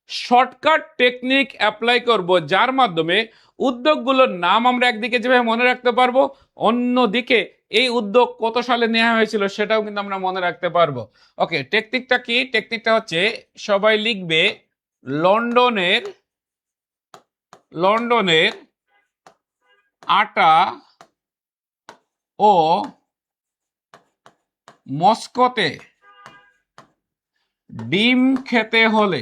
শর্টকাট টেকনিক অ্যাপ্লাই করব, যার মাধ্যমে উদ্যোগগুলোর নাম আমরা একদিকে যেভাবে মনে রাখতে পারবো, অন্যদিকে এই উদ্যোগ কত সালে নেওয়া হয়েছিল সেটাও কিন্তু আমরা মনে রাখতে পারবো। ওকে, টেকনিকটা কি? টেকনিকটা হচ্ছে সবাই লিখবে লন্ডনের আটা ও মস্কোতে ডিম খেতে হলে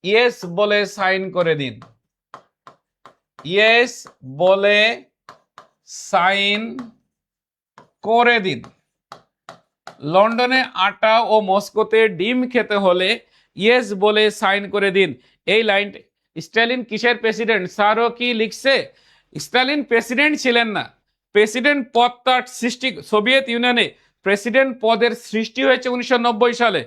ইয়েস বলে সাইন করে দিন। ইয়েস বলে সাইন করে দিন। লন্ডনে আটা ও মস্কোতে ডিম খেতে হলে ইয়েস বলে সাইন করে দিন। এই লাইন স্ট্যালিন কিসের প্রেসিডেন্ট? স্যারও কি লিখছে? স্ট্যালিন প্রেসিডেন্ট ছিলেন না। প্রেসিডেন্ট পদটা সৃষ্টি, সোভিয়েত ইউনিয়নে প্রেসিডেন্ট পদের সৃষ্টি হয়েছে 1990 সালে।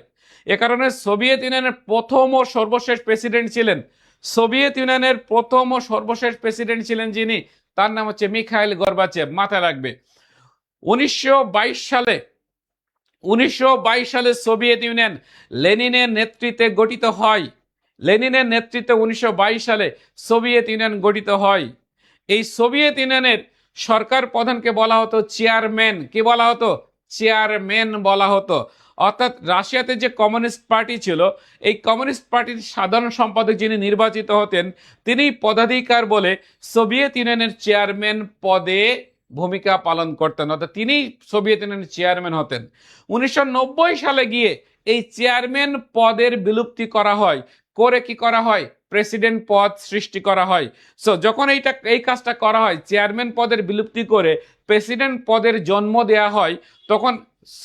এ কারণে সোভিয়েত ইউনিয়নের প্রথম ও সর্বশেষ প্রেসিডেন্ট ছিলেন, সোভিয়েত ইউনিয়নের প্রথম ও সর্বশেষ প্রেসিডেন্ট ছিলেন যিনি, তার নাম হচ্ছে মিখাইল গর্বাচেভ। মাথায় রাখবে, 1922 সালে সোভিয়েত ইউনিয়ন লেনিনের নেতৃত্বে গঠিত হয়। লেনিনের নেতৃত্বে 1922 সালে সোভিয়েত ইউনিয়ন গঠিত হয়। এই সোভিয়েত ইউনিয়নের সরকার প্রধানকে বলা হতো চেয়ারম্যান। কি বলা হতো? চেয়ারম্যান বলা হতো। অর্থাৎ রাশিয়াতে যে কমিউনিস্ট পার্টি ছিল, এই কমিউনিস্ট পার্টির সাধারণ সম্পাদক যিনি নির্বাচিত হতেন, তিনি পদাধিকার বলে সোভিয়েত ইউনিয়নের চেয়ারম্যান পদে ভূমিকা পালন করতেন, অর্থাৎ তিনি সোভিয়েত ইউনিয়নের চেয়ারম্যান হতেন। 1990 সালে গিয়ে এই চেয়ারম্যান পদের বিলুপ্তি করা হয়, করে কি করা হয়, প্রেসিডেন্ট পদ সৃষ্টি করা হয়। সো যখন এই কাজটা করা হয়, চেয়ারম্যান পদের বিলুপ্তি করে প্রেসিডেন্ট পদের জন্ম দেয়া হয়, তখন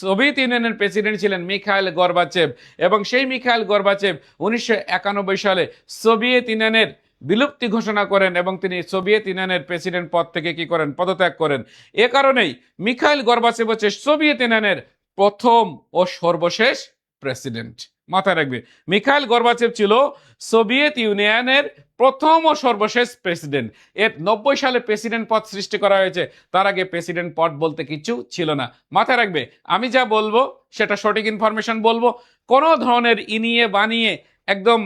সোভিয়েত ইউনিয়নের প্রেসিডেন্ট ছিলেন মিখাইল গর্বাচেভ, এবং সেই মিখাইল গর্বাচেভ 1991 সালে সোভিয়েত ইউনিয়নের বিলুপ্তি ঘোষণা করেন এবং তিনি সোভিয়েত ইউনিয়নের প্রেসিডেন্ট পদ থেকে কি করেন, পদত্যাগ করেন। এ কারণেই মিখাইল গর্বাচেভ হচ্ছে সোভিয়েত ইউনিয়নের প্রথম ও সর্বশেষ প্রেসিডেন্ট। মাথায় রাখবে, মিখাইল গর্বাচেভ ছিল সোভিয়েত ইউনিয়নের প্রথম ও সর্বশেষ প্রেসিডেন্ট। এর 90 সালে প্রেসিডেন্ট পদ সৃষ্টি করা হয়েছে, তার আগে প্রেসিডেন্ট পদ বলতে কিছু ছিল না। মাথায় রাখবে, আমি যা বলবো সেটা সঠিক ইনফরমেশন বলবো, কোনো ধরনের ইনিয়ে বানিয়ে একদম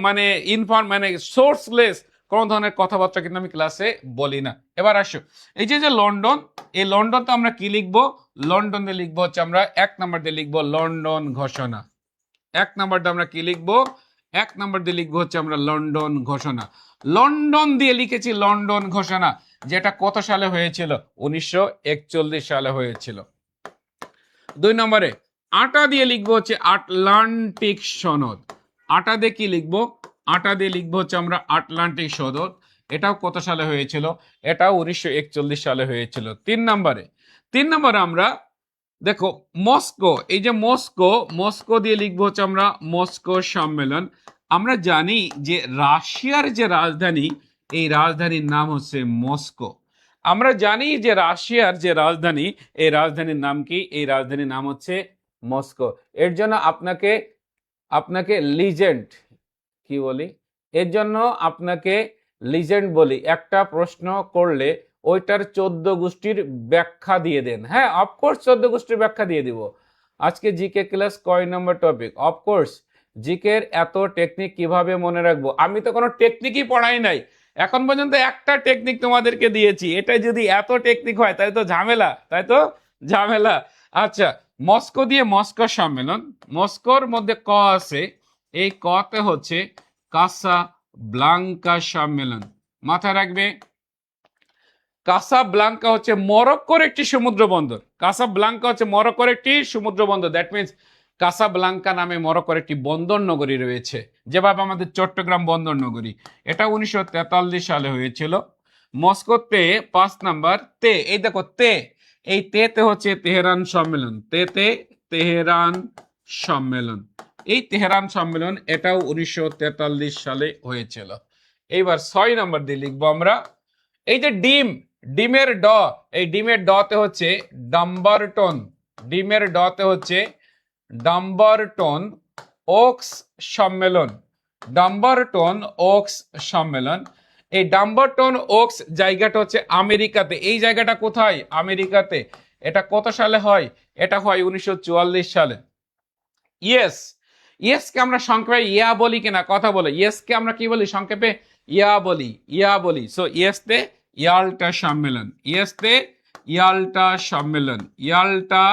মানে সোর্সলেস কোনো ধরনের কথাবার্তা কিন্তু আমি ক্লাসে বলি না। এবার আসো, এই যে লন্ডন, এই লন্ডন তো আমরা কি লিখবো, লন্ডনে লিখবো হচ্ছে আমরা 1 নাম্বার দিয়ে লিখবো লন্ডন ঘোষণা। 1 নাম্বারটা আমরা কি লিখবো, 1 নাম্বার দিয়ে লিখবো হচ্ছে আমরা লন্ডন ঘোষণা। লন্ডন দিয়ে লিখেছি লন্ডন ঘোষণা, যেটা কত সালে হয়েছিল, 1941 সালে হয়েছিল। 2 নম্বরে আটা দিয়ে লিখবো হচ্ছে আটলান্টিক সনদ। আটা দিয়ে কি লিখবো, আটা দিয়ে লিখবো হচ্ছে আমরা আটলান্টিক সনদ। এটাও কত সালে হয়েছিল, এটাও 1941 সালে হয়েছিল। 3 নম্বরে আমরা দেখো মস্কো, এই যে মস্কো, মস্কো দিয়ে লিখবো হচ্ছে আমরা মস্কো সম্মেলন। আমরা জানি যে রাশিয়ার যে রাজধানী, এই রাজধানীর নাম হচ্ছে মস্কো। আমরা জানি যে রাশিয়ার যে রাজধানী, এই রাজধানীর নাম কি, এই রাজধানীর নাম হচ্ছে মস্কো। এর জন্য আপনাকে লিজেন্ড কি বলি, এর জন্য আপনাকে লিজেন্ড বলি। একটা প্রশ্ন করলে ওইটার 14 গোষ্ঠীর ব্যাখ্যা দিয়ে দেন। হ্যাঁ, অফকোর্স 14 গোষ্ঠীর ব্যাখ্যা দিয়ে দিব। আজকে জিকে ক্লাস কয় নম্বর টপিক, অফকোর্স জিকের এত টেকনিক কিভাবে মনে রাখবো, আমি তো কোনো টেকনিকই পড়াই নাই এখন পর্যন্ত, একটা টেকনিক তোমাদেরকে দিয়েছি। এটা যদি এত টেকনিক হয় তাই তো ঝামেলা, তাই তো ঝামেলা। আচ্ছা, মস্কো দিয়ে মস্কো সম্মেলন, মস্কোর মধ্যে ক আছে, এই কতে হচ্ছে কাসা ব্লাঙ্কা সম্মেলন। মাথায় রাখবে, কাসা ব্লাঙ্কা হচ্ছে মরক্কোর একটি সমুদ্র বন্দর। কাসা ব্লাঙ্কা হচ্ছে মরক্কোর একটি সমুদ্র বন্দর। দ্যাট মিনস কাসা ব্লাঙ্কা নামে মরক্কোর একটি বন্দর নগরী রয়েছে, যেভাবে আমাদের চট্টগ্রাম বন্দর নগরী। এটা 1943 সালে হয়েছিল। মস্কোতে 5 নাম্বার তে, এই দেখো তে, এই তে হচ্ছে তেহরান সম্মেলন। তে তেহরান সম্মেলন, এই তেহরান সম্মেলন এটাও 1943 সালে হয়েছিল। এইবার 6 নাম্বার দিয়ে লিখবো আমরা এই যে ডিমের ড, এই ডিমের ডতে হচ্ছে ডাম্বারটন। ডিমের ডতে হচ্ছে ডাম্বারটন ওকস সম্মেলন। ডাম্বারটন ওকস সম্মেলন। এই ডাম্বারটন ওকস জায়গাটা হচ্ছে আমেরিকাতে। এই জায়গাটা কোথায়, আমেরিকাতে। এটা কত সালে হয়, এটা হয় 1944 সালে। ইয়েসকে আমরা সংক্ষেপে ইয়া বলি কিনা, কথা বলে। ইয়েসকে আমরা কি বলি সংক্ষেপে, ইয়া বলি। সো ইয়েসতে ইয়াল্টা সম্মেলন, ইয়েসতে ইয়াল্টা সম্মেলন, ইয়াল্টা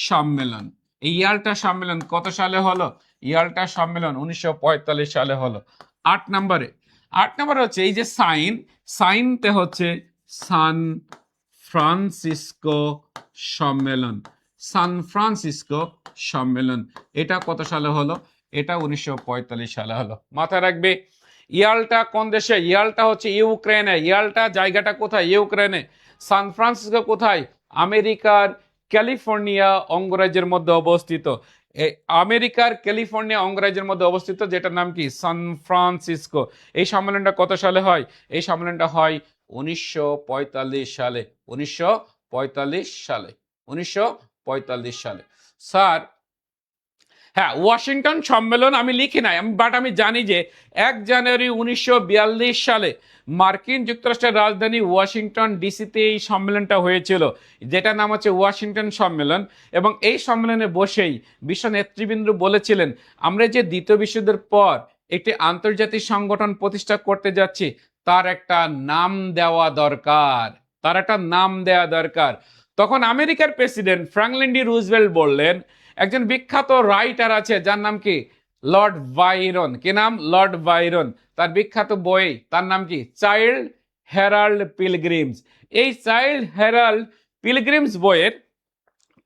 সম্মেলন। এই ইয়াল্টা সম্মেলন কত সালে হলো, ইয়াল্টা সম্মেলন 1945 সালে হলো। 8 নম্বরে হচ্ছে এই যে সাইনতে হচ্ছে সান ফ্রান্সিসকো সম্মেলন। সান ফ্রান্সিসকো সম্মেলন, এটা কত সালে হলো, এটা 1945 সালে হলো। মাথায় রাখবে, ইয়াল্টা কোন দেশে, ইয়াল্টা হচ্ছে ইউক্রেনে। ইয়াল্টা জায়গাটা কোথায়, ইউক্রেনে। সান ফ্রান্সিসকো কোথায়, আমেরিকার ক্যালিফোর্নিয়া অঙ্গরাজ্যের মধ্যে অবস্থিত। আমেরিকার ক্যালিফোর্নিয়া অঙ্গরাজ্যের মধ্যে অবস্থিত, যেটার নাম কি, সান ফ্রান্সিসকো। এই সম্মেলনটা কত সালে হয়, এই সম্মেলনটা হয় 1945 সালে। 1945 সালে, 1945 সালে। স্যার হ্যাঁ, ওয়াশিংটন সম্মেলন আমি লিখি নাই, বাট আমি জানি যে 1 জানুয়ারি 1942 সালে মার্কিন যুক্তরাষ্ট্রের রাজধানী ওয়াশিংটন ডিসিতে এই সম্মেলনটা হয়েছিল, যেটা নাম হচ্ছে ওয়াশিংটন সম্মেলন। এবং এই সম্মেলনে বসেই বিশ্ব নেতৃবৃন্দ বলেছিলেন, আমরা যে দ্বিতীয় বিশ্বযুদ্ধের পর একটি আন্তর্জাতিক সংগঠন প্রতিষ্ঠা করতে যাচ্ছি, তার একটা নাম দেওয়া দরকার, তার একটা নাম দেওয়া দরকার। তখন আমেরিকার প্রেসিডেন্ট ফ্র্যাঙ্কলিন ডি রুজভেল্ট বললেন, একজন বিখ্যাত রাইটার আছে যার নাম কি, লর্ড বাইরন। কি নাম, লর্ড বাইরন। তার বিখ্যাত বই, তার নাম কি, চাইল্ড হেরাল্ড পিলগ্রিমস। এই চাইল্ড হেরাল্ড পিলগ্রিমস বইয়ের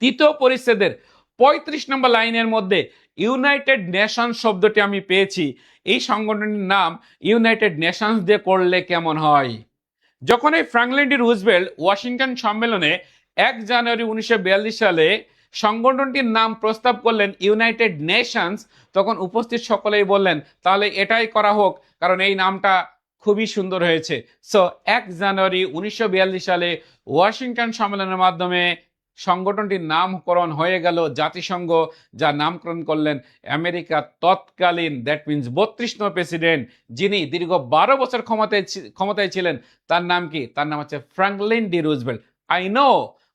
3য় পরিচ্ছেদের 35 নম্বর লাইনের মধ্যে ইউনাইটেড নেশন শব্দটি আমি পেয়েছি। এই সংগঠনটির নাম ইউনাইটেড নেশনস দিয়ে করলে কেমন হয়? যখন এই ফ্র্যাঙ্কলিন ডি রুজভেল্ট ওয়াশিংটন সম্মেলনে 1 জানুয়ারি 1942 সালে সংগঠনটির নাম প্রস্তাব করলেন ইউনাইটেড নেশনস, তখন উপস্থিত সকলেই বললেন তাহলে এটাই করা হোক, কারণ এই নামটা খুবই সুন্দর হয়েছে। সো 1 জানুয়ারি 1942 সালে ওয়াশিংটন সম্মেলনের মাধ্যমে সংগঠনটির নামকরণ হয়ে গেল জাতিসংঘ, যা নামকরণ করলেন আমেরিকার তৎকালীন, দ্যাট মিনস 32তম প্রেসিডেন্ট, যিনি দীর্ঘ 12 বছর ক্ষমতায় ছিলেন। তার নাম কি? তার নাম হচ্ছে Franklin D Roosevelt. I know,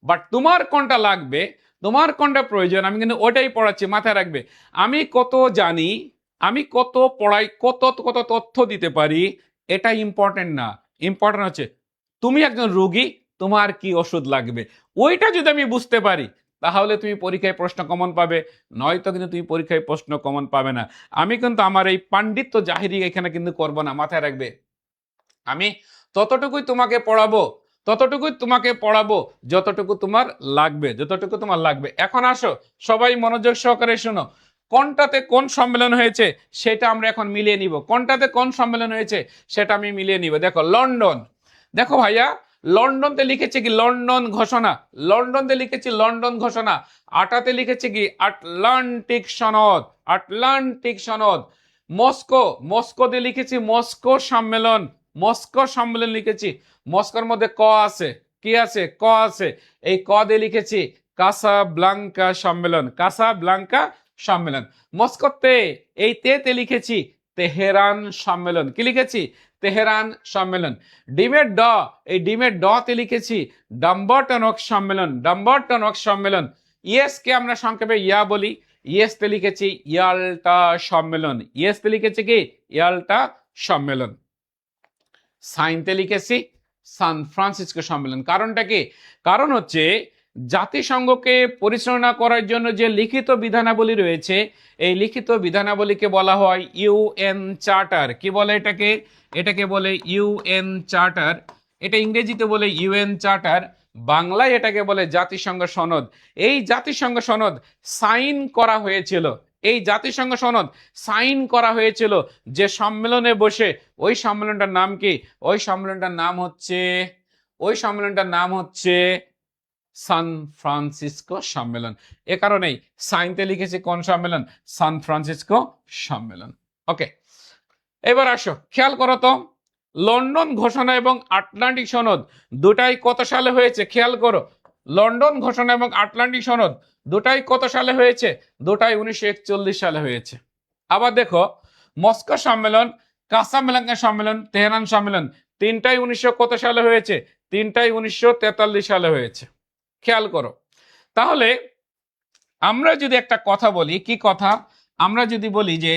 but তোমার কোনটা লাগবে, তোমার কোনটা প্রয়োজন, আমি কিন্তু ওটাই পড়াচ্ছি, মাথায় রাখবে। আমি কত জানি, আমি কত পড়াই, কত কত তথ্য দিতে পারি, এটা ইম্পর্টেন্ট না। ইম্পর্টেন্ট হচ্ছে তুমি একজন রোগী, তোমার কি ওষুধ লাগবে, ওইটা যদি আমি বুঝতে পারি তাহলে তুমি পরীক্ষায় প্রশ্ন কমন পাবে, নয়তো কিন্তু তুমি পরীক্ষায় প্রশ্ন কমন পাবে না। আমি কিন্তু আমার এই পাণ্ডিত্য জাহিরি এখানে কিন্তু করবো না, মাথায় রাখবে। আমি ততটুকুই তোমাকে পড়াবো, ততটুকুই তোমাকে পড়াবো যতটুকু তোমার লাগবে, যতটুকু তোমার লাগবে। এখন আসো সবাই মনোযোগ সহকারে শোনো, কোনটাতে কোন সম্মেলন হয়েছে সেটা আমরা এখন মিলিয়ে নিব। কোনটাতে কোন সম্মেলন হয়েছে সেটা আমি মিলিয়ে নিব। দেখো লন্ডন, দেখো ভাইয়া, লন্ডনতে লিখেছে কি লন্ডন ঘোষণা, লন্ডনতে লিখেছি লন্ডন ঘোষণা। আটাতে লিখেছে কি আটলান্টিক সনদ, আটলান্টিক সনদ। মস্কো, মস্কোতে লিখেছি মস্কো সম্মেলন, মস্কো সম্মেলন লিখেছি। মস্কোর মধ্যে ক আছে, কি আছে? ক আছে। এই ক দিয়ে লিখেছি কাসাব্লাঙ্কা সম্মেলন, কাসাব্লাঙ্কা সম্মেলন। মস্কোতে এই তে লিখেছি তেহরান সম্মেলন, কি লিখেছি? তেহরান সম্মেলন। ডিমের ড, এই ডিমের ড তে লিখেছি ডাম্বরটনক সম্মেলন, ডাম্বরটনক সম্মেলন। ইয়েস কে আমরা সংক্ষেপে ইয়া বলি, ইয়েস তে লিখেছি ইয়াল্টা সম্মেলন, ইয়েস তে লিখেছি কি ইয়াল্টা সম্মেলন। সাইনতে লিখেছি সান ফ্রান্সিসকো সম্মেলন। কারণটা কি? কারণ হচ্ছে জাতিসংঘকে পরিচালনা করার জন্য যে লিখিত বিধানাবলী রয়েছে, এই লিখিত বিধানাবলীকে বলা হয় ইউএন চার্টার। কি বলে এটাকে? এটাকে বলে ইউএন চার্টার। এটা ইংরেজিতে বলে ইউএন চার্টার, বাংলায় এটাকে বলে জাতিসংঘ সনদ। এই জাতিসংঘ সনদ সাইন করা হয়েছিল, এই জাতিসংঘ সনদ সাইন করা হয়েছিল যে সম্মেলনে বসে। ওই সম্মেলনটার নাম কি? ওই সম্মেলনটার নাম হচ্ছে, ওই সম্মেলনটার নাম হচ্ছে সান ফ্রান্সিসকো সম্মেলন। এ কারণেই সাইনতে লিখেছি কোন সম্মেলন? সান ফ্রান্সিসকো সম্মেলন। ওকে, এবার আসো খেয়াল করো তো, লন্ডন ঘোষণা এবং আটলান্টিক সনদ দুটাই কত সালে হয়েছে? খেয়াল করো, লন্ডন ঘোষণা এবং আটলান্টিক সনদ দুটাই কত সালে হয়েছে? দুটাই 1941 সালে হয়েছে। আবার দেখো মস্কো সম্মেলন, কাসাব্লাঙ্কা সম্মেলন, তেহরান সম্মেলন, তিনটাই 1900 কত সালে হয়েছে? তিনটাই 1943 সালে হয়েছে। খেয়াল করো, তাহলে আমরা যদি একটা কথা বলি, কি কথা? আমরা যদি বলি যে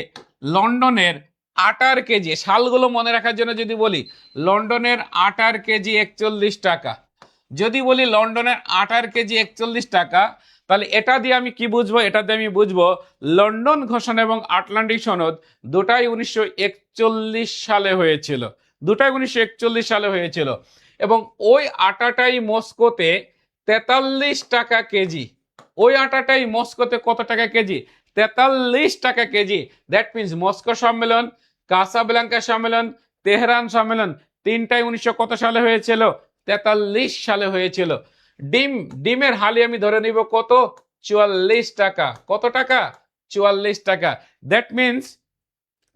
লন্ডনের আটার কেজি, সালগুলো মনে রাখার জন্য যদি বলি লন্ডনের আটার কেজি 41 টাকা, যদি বলি লন্ডনের আটার কেজি 41 টাকা, তাহলে এটা দিয়ে আমি কি বুঝবো? এটা দিয়ে আমি বুঝবো লন্ডন ঘোষণা এবং আটলান্টিক সনদ দুটাই 1941 সালে হয়েছিল, দুটাই 1941 সালে হয়েছিল। এবং ওই আটাটাই মস্কোতে 43 টাকা কেজি, ওই আটাটাই মস্কোতে কত টাকা কেজি? 43 টাকা কেজি। দ্যাট মিনস মস্কো সম্মেলন, কাসাব্লাঙ্কা সম্মেলন, তেহরান সম্মেলন তিনটাই 1900 কত সালে হয়েছিল? 43 সালে হয়েছিল। ডিমের হালি আমি ধরে নিব কত? 44 টাকা। কত টাকা? 44 টাকা। দ্যাট মিনস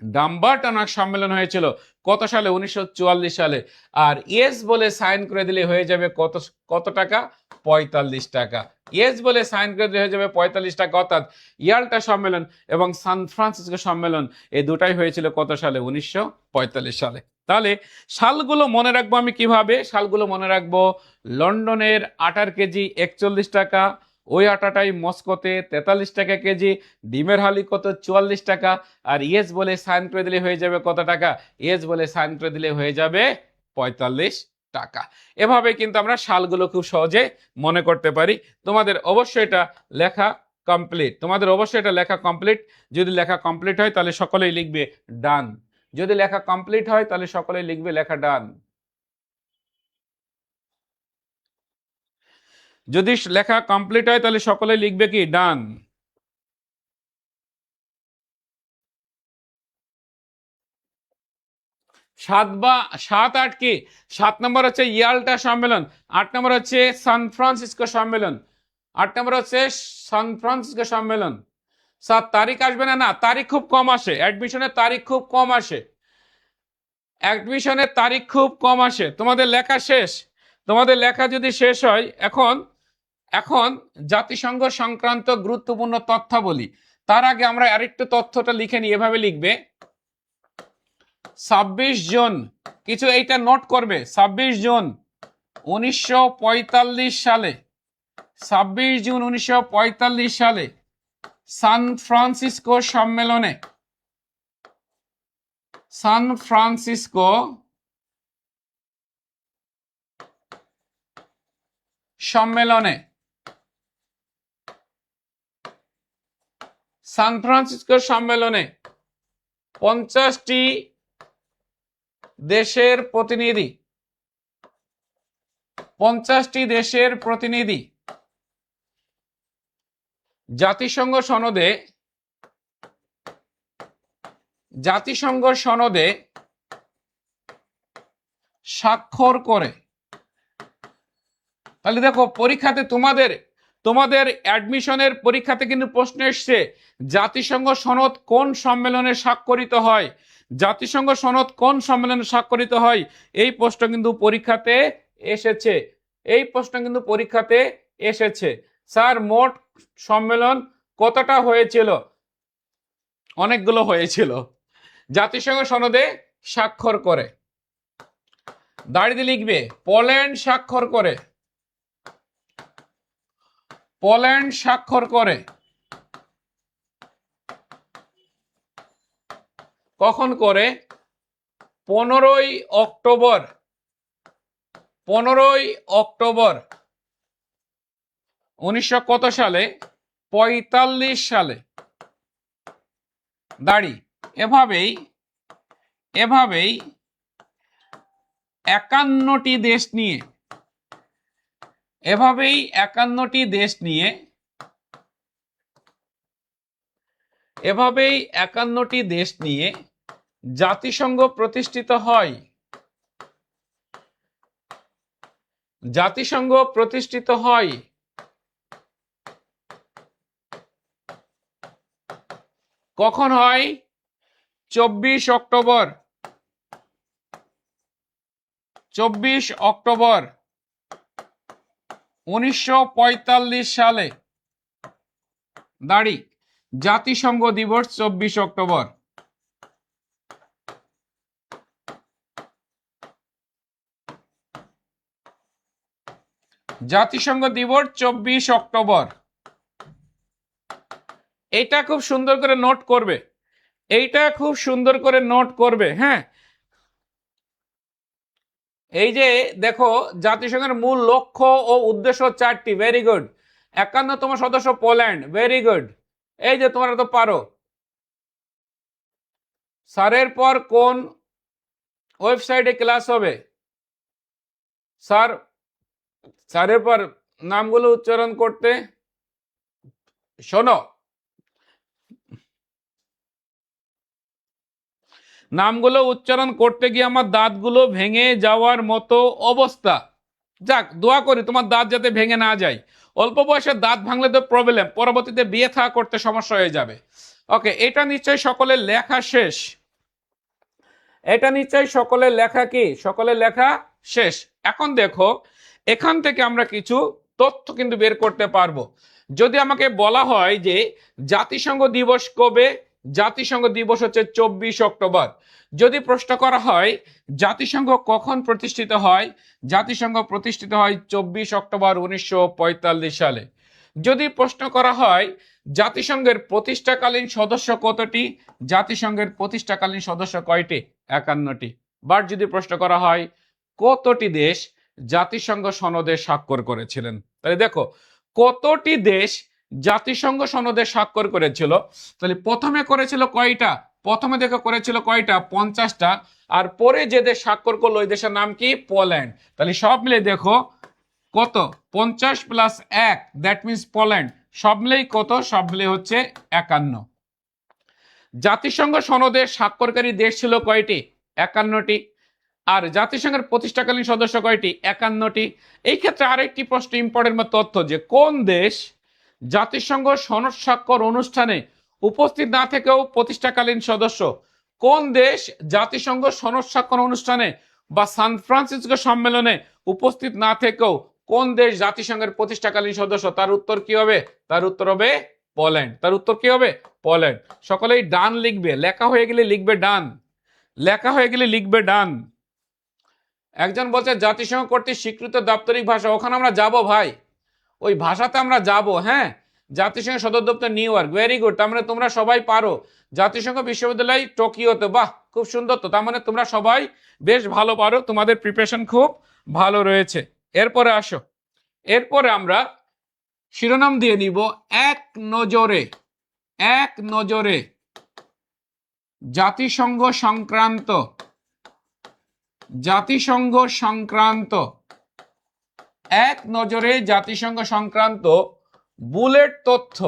ডাম্বারটনক সম্মেলন হয়েছিল কত সালে? 1944 সালে। আর ইয়েস বলে সাইন করে দিলে হয়ে যাবে কত, কত টাকা? 45 টাকা। ইয়েস বলে সাইন করে দিলে হয়ে যাবে 45 টাকা। অর্থাৎ ইয়াল্টা সম্মেলন এবং সান ফ্রান্সিসকো সম্মেলন এই দুটাই হয়েছিল কত সালে? 1945 সালে। তাহলে সালগুলো মনে রাখবো আমি কিভাবে? সালগুলো মনে রাখবো, লন্ডনের আটার কেজি 41 টাকা, ওই আটাটাই মস্কোতে 43 টাকা কেজি। ডিমের হালি কত? 44 টাকা। আর ইয়েস বলে সাইন করে দিলে হয়ে যাবে কত টাকা? ইয়েস বলে সাইন করে দিলে হয়ে যাবে 45 টাকা। এভাবে কিন্তু আমরা সালগুলো খুব সহজে মনে করতে পারি। তোমাদের অবশ্যই এটা লেখা কমপ্লিট, তোমাদের অবশ্যই এটা লেখা কমপ্লিট। যদি লেখা কমপ্লিট হয় তাহলে সকলেই লিখবে ডান। যদি লেখা কমপ্লিট হয় তাহলে সকলেই লিখবে লেখা ডান। যদি লেখা কমপ্লিট হয় তাহলে সকলে লিখবে কি ডান। সাত আট কি, 7 নম্বর হচ্ছে ইয়াল্টা সম্মেলন, 8 নম্বর হচ্ছে সান ফ্রান্সিসকো সম্মেলন, 8 নম্বর হচ্ছে সান ফ্রান্সিসকো সম্মেলন। তারিখ আসবে না, না তারিখ খুব কম আসে, অ্যাডমিশনের তারিখ খুব কম আসে, অ্যাডমিশনের তারিখ খুব কম আসে। তোমাদের লেখা শেষ, তোমাদের লেখা যদি শেষ হয়, এখন এখন জাতিসংঘ সংক্রান্ত গুরুত্বপূর্ণ তথ্যাবলী। তার আগে আমরা আরেকটু তথ্যটা লিখে নিই, এভাবে লিখবে 26 জুন, কিছু এইটা নোট করবে, 26 জুন 1945 সালে, 26 জুন 1945 সালে সান ফ্রান্সিসকো সম্মেলনে, সান ফ্রান্সিসকো সম্মেলনে, সান ফ্রান্সিসকো সম্মেলনে 50টি দেশের প্রতিনিধি, 50টি দেশের প্রতিনিধি জাতিসংঘ সনদে স্বাক্ষর করে। তাহলে দেখো পরীক্ষাতে তোমাদের অ্যাডমিশনের পরীক্ষাতে কিন্তু প্রশ্ন এসছে জাতিসংঘ সনদ কোন সম্মেলনে স্বাক্ষরিত হয়, জাতিসংঘ সনদ কোন সম্মেলনে স্বাক্ষরিত হয়, এই প্রশ্ন কিন্তু পরীক্ষাতে এসেছে, এই প্রশ্ন কিন্তু পরীক্ষাতে এসেছে। স্যার মোট সম্মেলন কতটা হয়েছিল? অনেকগুলো হয়েছিল। জাতিসংঘ সনদে স্বাক্ষর করে, দাঁড়িয়ে লিখবে পোল্যান্ড স্বাক্ষর করে, পোল্যান্ড স্বাক্ষর করে। কখন করে? 15ই অক্টোবর, 15ই অক্টোবর 1900 কত সালে? 45 সালে। দাঁড়ি এভাবেই 51টি দেশ নিয়ে, এভাবেই 51টি দেশ নিয়ে, এভাবেই 51টি দেশ নিয়ে জাতিসংঘ প্রতিষ্ঠিত হয়। জাতিসংঘ প্রতিষ্ঠিত হয় কখন হয়? 24 অক্টোবর, 24 অক্টোবর 1945 সালে। দাঁড়ি জাতিসংঘ দিবস 24 অক্টোবর। জাতিসংঘ দিবস 24 অক্টোবর। এটা খুব সুন্দর করে নোট করবে, এইটা খুব সুন্দর করে নোট করবে। হ্যাঁ, এই যে দেখো জাতিসংঘের মূল লক্ষ্য ও উদ্দেশ্য 4টি, ভেরি গুড। 51তম সদস্য পোল্যান্ড, ভেরি গুড। এই যে তোমরা তো পারো। স্যারের পর কোন ওয়েবসাইটে ক্লাস হবে? স্যারের পর নামগুলো উচ্চারণ করতে, শোনো নামগুলো উচ্চারণ করতে গিয়ে আমার দাঁতগুলো ভেঙে যাওয়ার মতো অবস্থা। যাক, দোয়া করি তোমার দাঁত যাতে ভেঙে না যায়। অল্প বয়সে দাঁত ভাঙলে তো প্রবলেম, পরবর্তীতে বিয়ে থা করতে সমস্যা হয়ে যাবে। ওকে, এটা নিশ্চয়ই সকলের লেখা শেষ, এটা নিশ্চয়ই সকলের লেখা কি? সকলের লেখা শেষ। এখন দেখো এখান থেকে আমরা কিছু তথ্য কিন্তু বের করতে পারবো। যদি আমাকে বলা হয় যে জাতিসংঘ দিবস কবে, জাতিসংঘ দিবস হচ্ছে 24 অক্টোবর। যদি প্রশ্ন করা হয় জাতিসংঘ কখন প্রতিষ্ঠিত হয়, জাতিসংঘ প্রতিষ্ঠিত হয় 24 অক্টোবর 1945 সালে। যদি প্রশ্ন করা হয় জাতিসংঘের প্রতিষ্ঠাকালীন সদস্য কতটি, জাতিসংঘের প্রতিষ্ঠাকালীন সদস্য কয়টি? 51টি। বাট যদি প্রশ্ন করা হয় কতটি দেশ জাতিসংঘ সনদে স্বাক্ষর করেছিলেন, তাহলে দেখো কতটি দেশ জাতিসংঘ সনদে স্বাক্ষর করেছিল। তাহলে প্রথমে করেছিল কয়টা? প্রথমে দেখো করেছিল কয়টা? 50টা। আর পরে যে দেশ স্বাক্ষর করলো ওই দেশের নাম কি? পোল্যান্ড। তাহলে সব মিলে দেখো কত? 50 প্লাস 1, দ্যাট মিনস পোল্যান্ড। সব মিলেই কত? সব মিলে হচ্ছে 51। জাতিসংঘ সনদে স্বাক্ষরকারী দেশ ছিল কয়টি? 51টি। আর জাতিসংঘের প্রতিষ্ঠাকালীন সদস্য কয়টি? 51টি। এই ক্ষেত্রে আরেকটি প্রশ্ন ইম্পর্টেন্ট তথ্য, যে কোন দেশ জাতিসংঘ সনদ স্বাক্ষর অনুষ্ঠানে উপস্থিত না থেকেও প্রতিষ্ঠাকালীন সদস্য? কোন দেশ জাতিসংঘ সনদ স্বাক্ষর অনুষ্ঠানে বা সান ফ্রান্সিসকো সম্মেলনে উপস্থিত না থেকেও কোন দেশ জাতিসংঘের প্রতিষ্ঠাকালীন সদস্য? তার উত্তর কি হবে? তার উত্তর হবে পোল্যান্ড। তার উত্তর কি হবে? পোল্যান্ড। সকলেই ডান লিখবে, লেখা হয়ে গেলে লিখবে ডান, লেখা হয়ে গেলে লিখবে ডান। একজন বলছে জাতিসংঘ কর্তৃক স্বীকৃত দাপ্তরিক ভাষা, ওখানে আমরা যাব ভাই, ওই ভাষাতে আমরা যাব। হ্যাঁ, জাতিসংঘ সদর দপ্তর নিউ ইয়র্ক, ভেরি গুড। তার মানে তোমরা সবাই পারো। জাতিসংঘ বিশ্ববিদ্যালয় টোকিওতে, বাহ খুব সুন্দর। তো তার মানে তোমরা সবাই বেশ ভালো পারো, তোমাদের প্রিপারেশন খুব ভালো রয়েছে। এরপরে আসো, এরপরে আমরা শিরোনাম দিয়ে নিব এক নজরে, এক নজরে জাতিসংঘ সংক্রান্ত, জাতিসংঘ সংক্রান্ত, এক নজরে জাতিসংঘ সংক্রান্ত বুলেট তথ্য,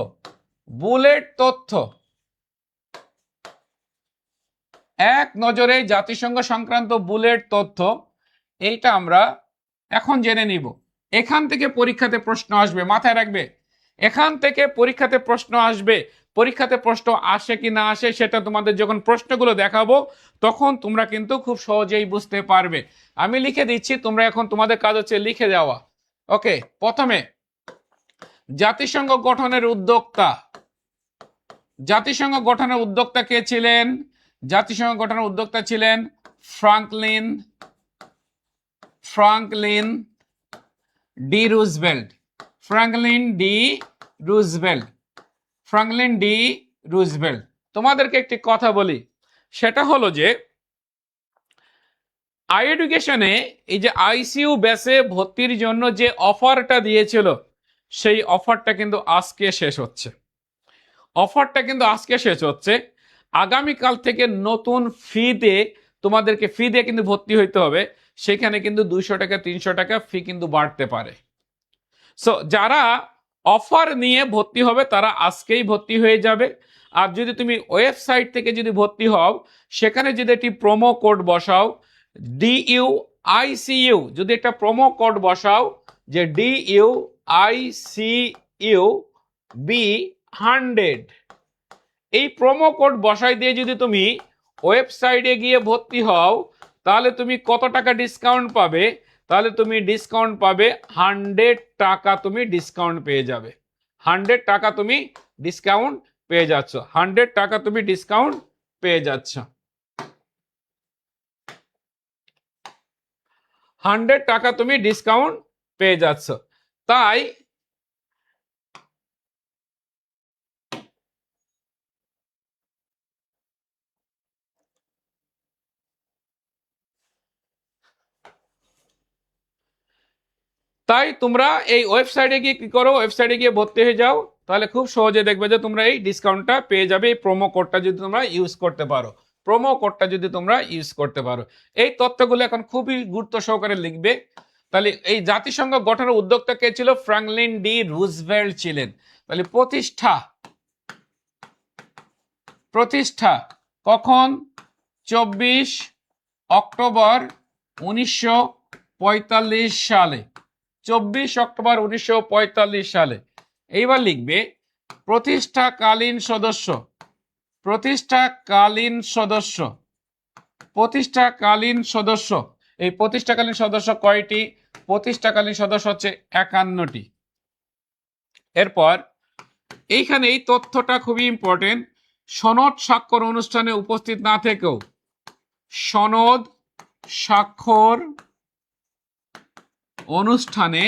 বুলেট তথ্য। এক নজরে জাতিসংঘ সংক্রান্ত বুলেট তথ্য, এইটা আমরা এখন জেনে নিব। এখান থেকে পরীক্ষাতে প্রশ্ন আসবে, মাথায় রাখবে, এখান থেকে পরীক্ষাতে প্রশ্ন আসবে। পরীক্ষাতে প্রশ্ন আসে কি না আসে সেটা তোমাদের যখন প্রশ্নগুলো দেখাবো তখন তোমরা কিন্তু খুব সহজেই বুঝতে পারবে। আমি লিখে দিচ্ছি, তোমরা এখন তোমাদের কাজ হচ্ছে লিখে দেওয়া। ওকে, প্রথমে জাতিসংঘ গঠনের উদ্যোক্তা, জাতিসংঘ গঠনের উদ্যোক্তা কে ছিলেন? জাতিসংঘ গঠনের উদ্যোক্তা ছিলেন Franklin, Franklin D Roosevelt, Franklin D Roosevelt, Franklin D Roosevelt. তোমাদেরকে একটি কথা বলি, সেটা হলো যে আই এডুকেশনে এই যে আইসিইউ ব্যাচে ভর্তির জন্য যে অফারটা দিয়েছিল সেই অফারটা কিন্তু আজকে শেষ হচ্ছে, অফারটা কিন্তু আজকে শেষ হচ্ছে। আগামীকাল থেকে নতুন ফিতে তোমাদেরকে ফি দিয়ে কিন্তু ভর্তি হইতে হবে, সেখানে কিন্তু 200 টাকা 300 টাকা ফি কিন্তু বাড়তে পারে। সো যারা অফার নিয়ে ভর্তি হবে তারা আজকেই ভর্তি হয়ে যাবে। আর যদি তুমি ওয়েবসাইট থেকে যদি ভর্তি হও, সেখানে যদি একটি প্রোমো কোড বসাও DUICU, যদি একটা প্রোমো কোড বসাও যে DUICU B100, এই প্রোমো কোড বসাই দিয়ে যদি তুমি ওয়েবসাইটে গিয়ে ভর্তি হও তাহলে তুমি কত টাকা ডিসকাউন্ট পাবে? তাহলে তুমি ডিসকাউন্ট পাবে 100 টাকা, তুমি ডিসকাউন্ট পেয়ে যাবে। 100 টাকা তুমি ডিসকাউন্ট পেয়ে যাচ্ছ, 100 টাকা তুমি ডিসকাউন্ট পেয়ে যাচ্ছ, 100 টাকা তুমি ডিসকাউন্ট পেয়ে যাচ্ছ। তাই তোমরা এই ওয়েবসাইটে গিয়ে কি করো, ওয়েবসাইটে গিয়ে ভর্তি হয়ে যাও, তাহলে খুব সহজে দেখবে যে তোমরা এই ডিসকাউন্টটা পেয়ে যাবে। এই প্রোমো কোডটা যদি তোমরা ইউজ করতে পারো, প্রোমো কোডটা যদি তোমরা ইউজ করতে পারো। এই তথ্যগুলো এখন খুবই গুরুত্ব সহকারে লিখবে। তাহলে এই জাতিসংঘ গঠনের উদ্যোক্তা কে ছিল? ফ্রাঙ্কলিন ডি রুজভেল্ট ছিলেন। তাহলে প্রতিষ্ঠা, প্রতিষ্ঠা কখন? 24 অক্টোবর 1945 সালে, 24 অক্টোবর 1945 সালে। এইবার লিখবে প্রতিষ্ঠাকালীন সদস্য, প্রতিষ্ঠাকালীন সদস্য, প্রতিষ্ঠাকালীন সদস্য। এই প্রতিষ্ঠাকালীন সদস্য কয়টি? প্রতিষ্ঠাকালীন সদস্য হচ্ছে 51টি। এরপর এইখানে এই তথ্যটা খুবই ইম্পর্টেন্ট, সনদ স্বাক্ষর অনুষ্ঠানে উপস্থিত না থেকেও, সনদ স্বাক্ষর অনুষ্ঠানে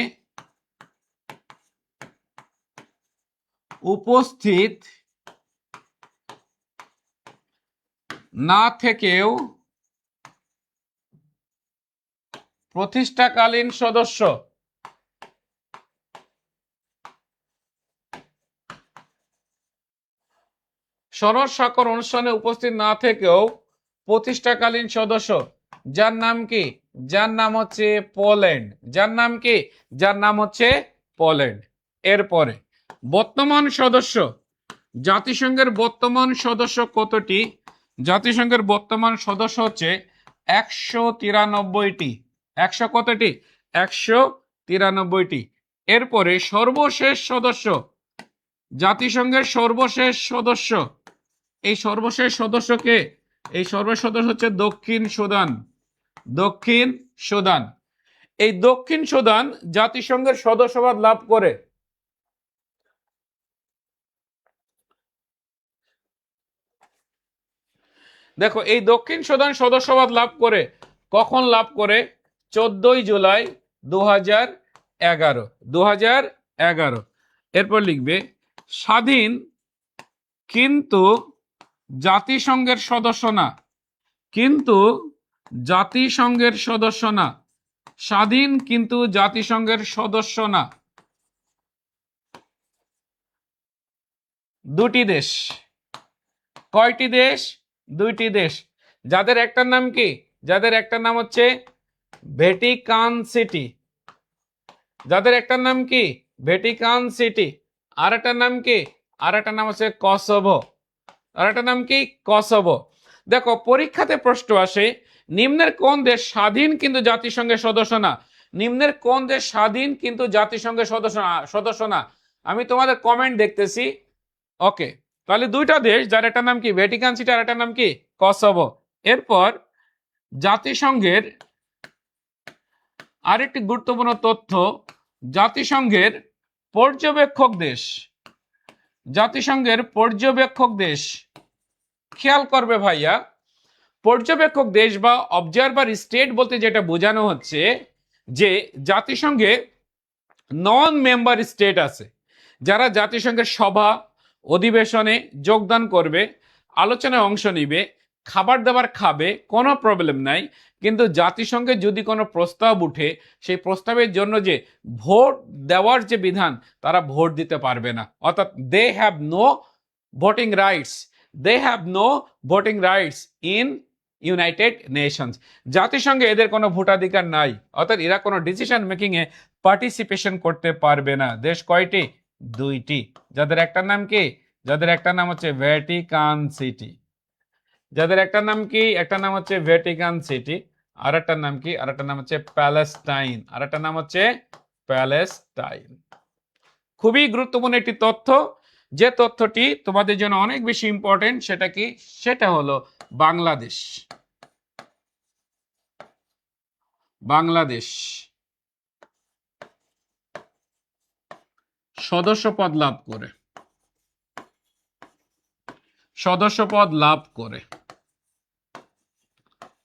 উপস্থিত না থেকেও প্রতিষ্ঠাকালীন সদস্য, সনদ স্বাক্ষর অনুষ্ঠানে উপস্থিত না থেকেও প্রতিষ্ঠাকালীন সদস্য, যার নাম কি? যার নাম হচ্ছে পোল্যান্ড। যার নাম কি? যার নাম হচ্ছে পোল্যান্ড। এরপরে বর্তমান সদস্য, জাতিসংঘের বর্তমান সদস্য কতটি? জাতিসংঘের বর্তমান সদস্য হচ্ছে 193টি। 100 কতটি? 193টি। এরপরে সর্বশেষ সদস্য, জাতিসংঘের সর্বশেষ সদস্য, এই সর্বশেষ সদস্য কে? এই সর্বশেষ সদস্য হচ্ছে দক্ষিণ সুদান। দক্ষিণ সুদান। এই দক্ষিণ সুদান জাতিসংঘের সদস্যপদ লাভ করে দেখো, এই দক্ষিণ সুদান সদস্যপদ লাভ করে কখন লাভ করে? 14 জুলাই 2011। 2011। এরপর লিখবে স্বাধীন কিন্তু জাতিসংঘের সদস্য না। কিন্তু জাতিসংঘের সদস্য না। স্বাধীন কিন্তু জাতিসংঘের সদস্য না। দুটি দেশ। কয়টি দেশ? দুইটি দেশ। যাদের একটার নাম কি? যাদের একটার নাম হচ্ছে ভ্যাটিকান সিটি। যাদের একটার নাম কি? Vatican city. আর একটার নাম কি? আর একটার নাম হচ্ছে কসোভো। আর একটার নাম কি? কসোভো। দেখো, পরীক্ষাতে প্রশ্ন আসে নিম্নের কোন দেশ স্বাধীন কিন্তু জাতিসংঘের সদস্য না? নিম্নের কোন দেশ স্বাধীন কিন্তু জাতিসংঘের সদস্য না? আমি তোমাদের কমেন্ট দেখতেছি। ওকে, তাহলে দুইটা দেশ, যার একটা নাম কি ভ্যাটিকান সিটি আর একটা নাম কি কসোভো। এরপর জাতিসংঘের আরেকটি গুরুত্বপূর্ণ তথ্য, জাতিসংঘের পর্যবেক্ষক দেশ। জাতিসংঘের পর্যবেক্ষক দেশ, খেয়াল করবে ভাইয়া, পর্যবেক্ষক দেশ বা অবজারভার স্টেট বলতে যেটা বোঝানো হচ্ছে যে জাতিসংঘে নন মেম্বার স্টেট আছে, যারা জাতিসংঘের সভা অধিবেশনে যোগদান করবে, আলোচনায় অংশ নিবে, খাবার দাবার খাবে, কোনো প্রবলেম নাই। কিন্তু জাতিসংঘে যদি কোনো প্রস্তাব উঠে, সেই প্রস্তাবের জন্য যে ভোট দেওয়ার যে বিধান, তারা ভোট দিতে পারবে না। অর্থাৎ they have no voting rights. They have no voting rights in United Nations. জাতিসংঘে এদের কোনো ভোটাধিকার নাই। অর্থাৎ এরা কোনো ডিসিশন মেকিং এ পার্টিসিপেশন করতে পারবে না। দেশ কয়টি? দুইটি। যাদের একটার নাম কি? যাদের একটা নাম হচ্ছে ভ্যাটিকান সিটি। যাদের একটা নাম কি? একটা নাম হচ্ছে ভ্যাটিকান সিটি। আর একটা নাম কি? আর একটা নাম হচ্ছে প্যালেস্টাইন। আর একটা নাম হচ্ছে প্যালেস্টাইন। খুবই গুরুত্বপূর্ণ একটি তথ্য, যে তথ্যটি তোমাদের জন্য অনেক বেশি ইম্পর্টেন্ট। সেটা কি? সেটা হলো বাংলাদেশ। বাংলাদেশ সদস্যপদ লাভ করে। সদস্যপদ লাভ করে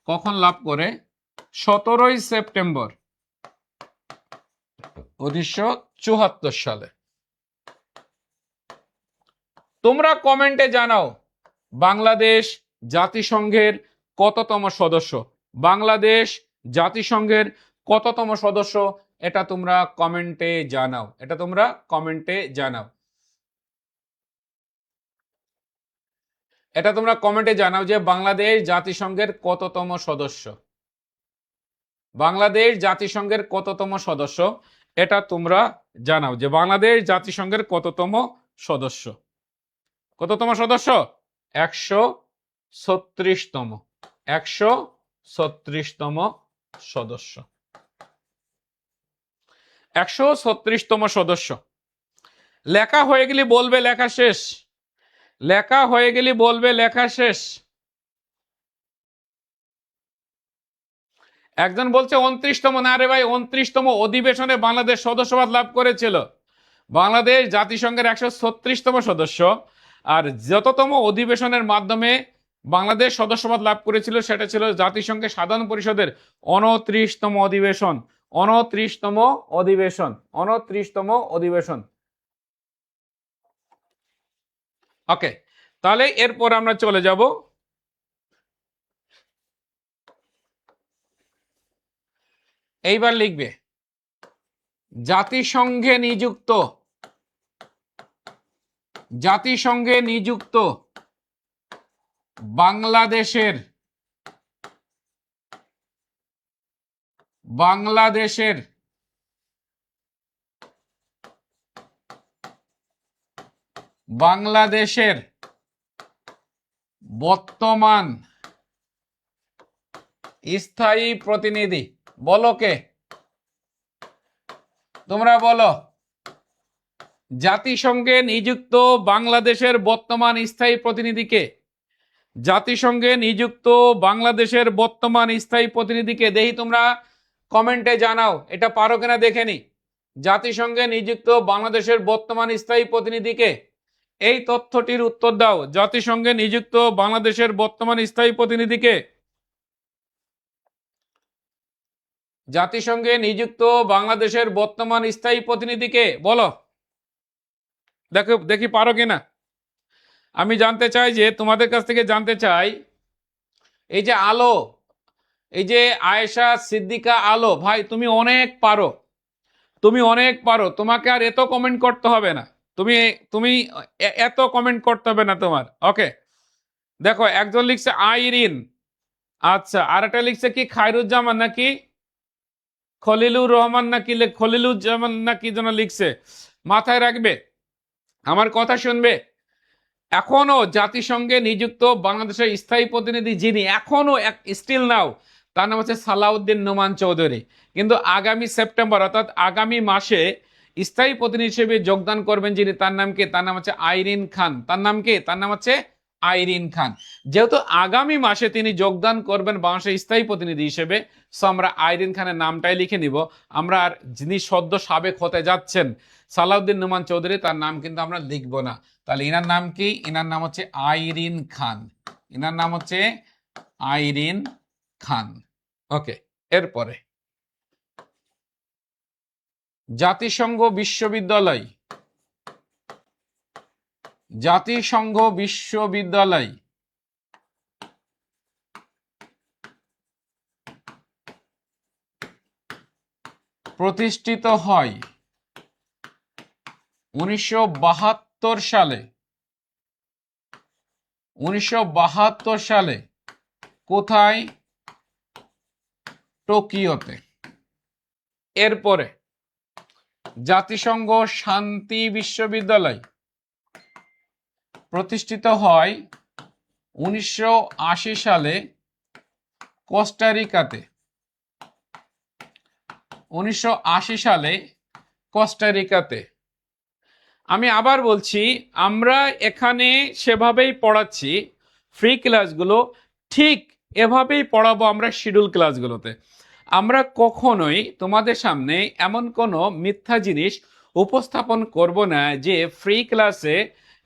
কখন লাভ করে? 17 সেপ্টেম্বর 1974 সালে। তোমরা কমেন্টে জানাও বাংলাদেশ জাতিসংঘের কততম সদস্য? বাংলাদেশ জাতিসংঘের কততম সদস্য? এটা তোমরা কমেন্টে জানাও। এটা তোমরা কমেন্টে জানাও। এটা তোমরা কমেন্টে জানাও যে বাংলাদেশ জাতিসংঘের কততম সদস্য। বাংলাদেশ জাতিসংঘের কততম সদস্য? এটা তোমরা জানাও যে বাংলাদেশ জাতিসংঘের কততম সদস্য। কততম সদস্য? 136তম। 136তম সদস্য। 136তম সদস্য। লেখা হয়ে গেলে বলবে লেখা শেষ। লেখা হয়ে গেলে বলবে লেখা শেষ। একজন বলছে 29তম। না রে ভাই, 29তম অধিবেশনে বাংলাদেশ সদস্যপদ লাভ করেছিল। বাংলাদেশ জাতিসংঘের 136তম সদস্য। আর যততম অধিবেশনের মাধ্যমে বাংলাদেশ সদস্যপদ লাভ করেছিল সেটা ছিল জাতিসংঘের সাধারণ পরিষদের 29তম অধিবেশন। 29তম অধিবেশন। 29তম অধিবেশন। ওকে, তাহলে এরপর আমরা চলে যাব এইবার লিখবে জাতিসংঘে নিযুক্ত বাংলাদেশের বর্তমান স্থায়ী প্রতিনিধি, বলো কে, তোমরা বলো। জাতিসংঘে নিযুক্ত বাংলাদেশের বর্তমান স্থায়ী প্রতিনিধি কে? জাতিসংঘে নিযুক্ত বাংলাদেশের বর্তমান স্থায়ী প্রতিনিধিকে দেখি তোমরা কমেন্টে জানাও, এটা পারো কিনা দেখে নি। জাতিসংঘে নিযুক্ত বাংলাদেশের বর্তমান স্থায়ী প্রতিনিধিকে, এই তথ্যটির উত্তর দাও। জাতিসংঘে নিযুক্ত বাংলাদেশের বর্তমান স্থায়ী প্রতিনিধিকে, জাতিসংঘে নিযুক্ত বাংলাদেশের বর্তমান স্থায়ী প্রতিনিধিকে বলো, দেখো দেখি পারো কিনা। আমি জানতে চাই যে তোমাদের কাছ থেকে জানতে চাই, এই যে আলো, এই যে আয়েশা সিদ্দিকা আলো, ভাই তুমি অনেক পারো, তুমি অনেক পারো, তোমাকে আর এত কমেন্ট করতে হবে না, তুমি তুমি এত কমেন্ট করতে হবে না তোমার। ওকে, দেখো একজন লিখছে আইরিন, আচ্ছা, আর একটা লিখছে কি খায়রুজ্জামান নাকি খলিলুর রহমান নাকি খলিলুজ্জামান নাকি যেন লিখছে, মাথায় রাখবে, আমার কথা শুনবে। এখনো জাতিসংঘে নিযুক্ত বাংলাদেশের স্থায়ী প্রতিনিধি যিনি এখনো স্টিল নাও, তার নাম হচ্ছে সালাউদ্দিন নোমান চৌধুরী। কিন্তু আগামী সেপ্টেম্বর অর্থাৎ আগামী মাসে স্থায়ী প্রতিনিধি হিসেবে যোগদান করবেন যিনি, তার নাম কি? তার নাম হচ্ছে আইরিন খান। তার নাম কি? তার নাম হচ্ছে আইরিন খান। যেহেতু আগামী মাসে তিনি যোগদান করবেন বাংলাদেশের স্থায়ী প্রতিনিধি হিসেবে, সো আমরা আইরিন খানের নামটাই লিখে নিব। আমরা আর যিনি সদ্য সাবেক হতে যাচ্ছেন সালাউদ্দিন নোমান চৌধুরী, তার নাম কিন্তু আমরা লিখব না। তাহলে ইনার নাম কি? ইনার নাম হচ্ছে আইরিন খান। ইনার নাম হচ্ছে আইরিন খান। ওকে, এরপরে জাতিসংঘ বিশ্ববিদ্যালয়, জাতিসংঘ বিশ্ববিদ্যালয় প্রতিষ্ঠিত হয় 1972 সালে। 1972 সালে কোথায়? টোকিওতে। এরপরে জাতিসংঘ শান্তি বিশ্ববিদ্যালয় প্রতিষ্ঠিত হয় 1980 সালে কোস্টারিকাতে। 1980 সালে কোস্টারিকাতে। আমি আবার বলছি, আমরা এখানে সেভাবেই পড়াচ্ছি, ফ্রি ক্লাসগুলো ঠিক এভাবেই পড়াবো আমরা শিডিউল ক্লাসগুলোতে। আমরা কখনোই তোমাদের সামনে এমন কোনো মিথ্যা জিনিস উপস্থাপন করব না যে ফ্রি ক্লাসে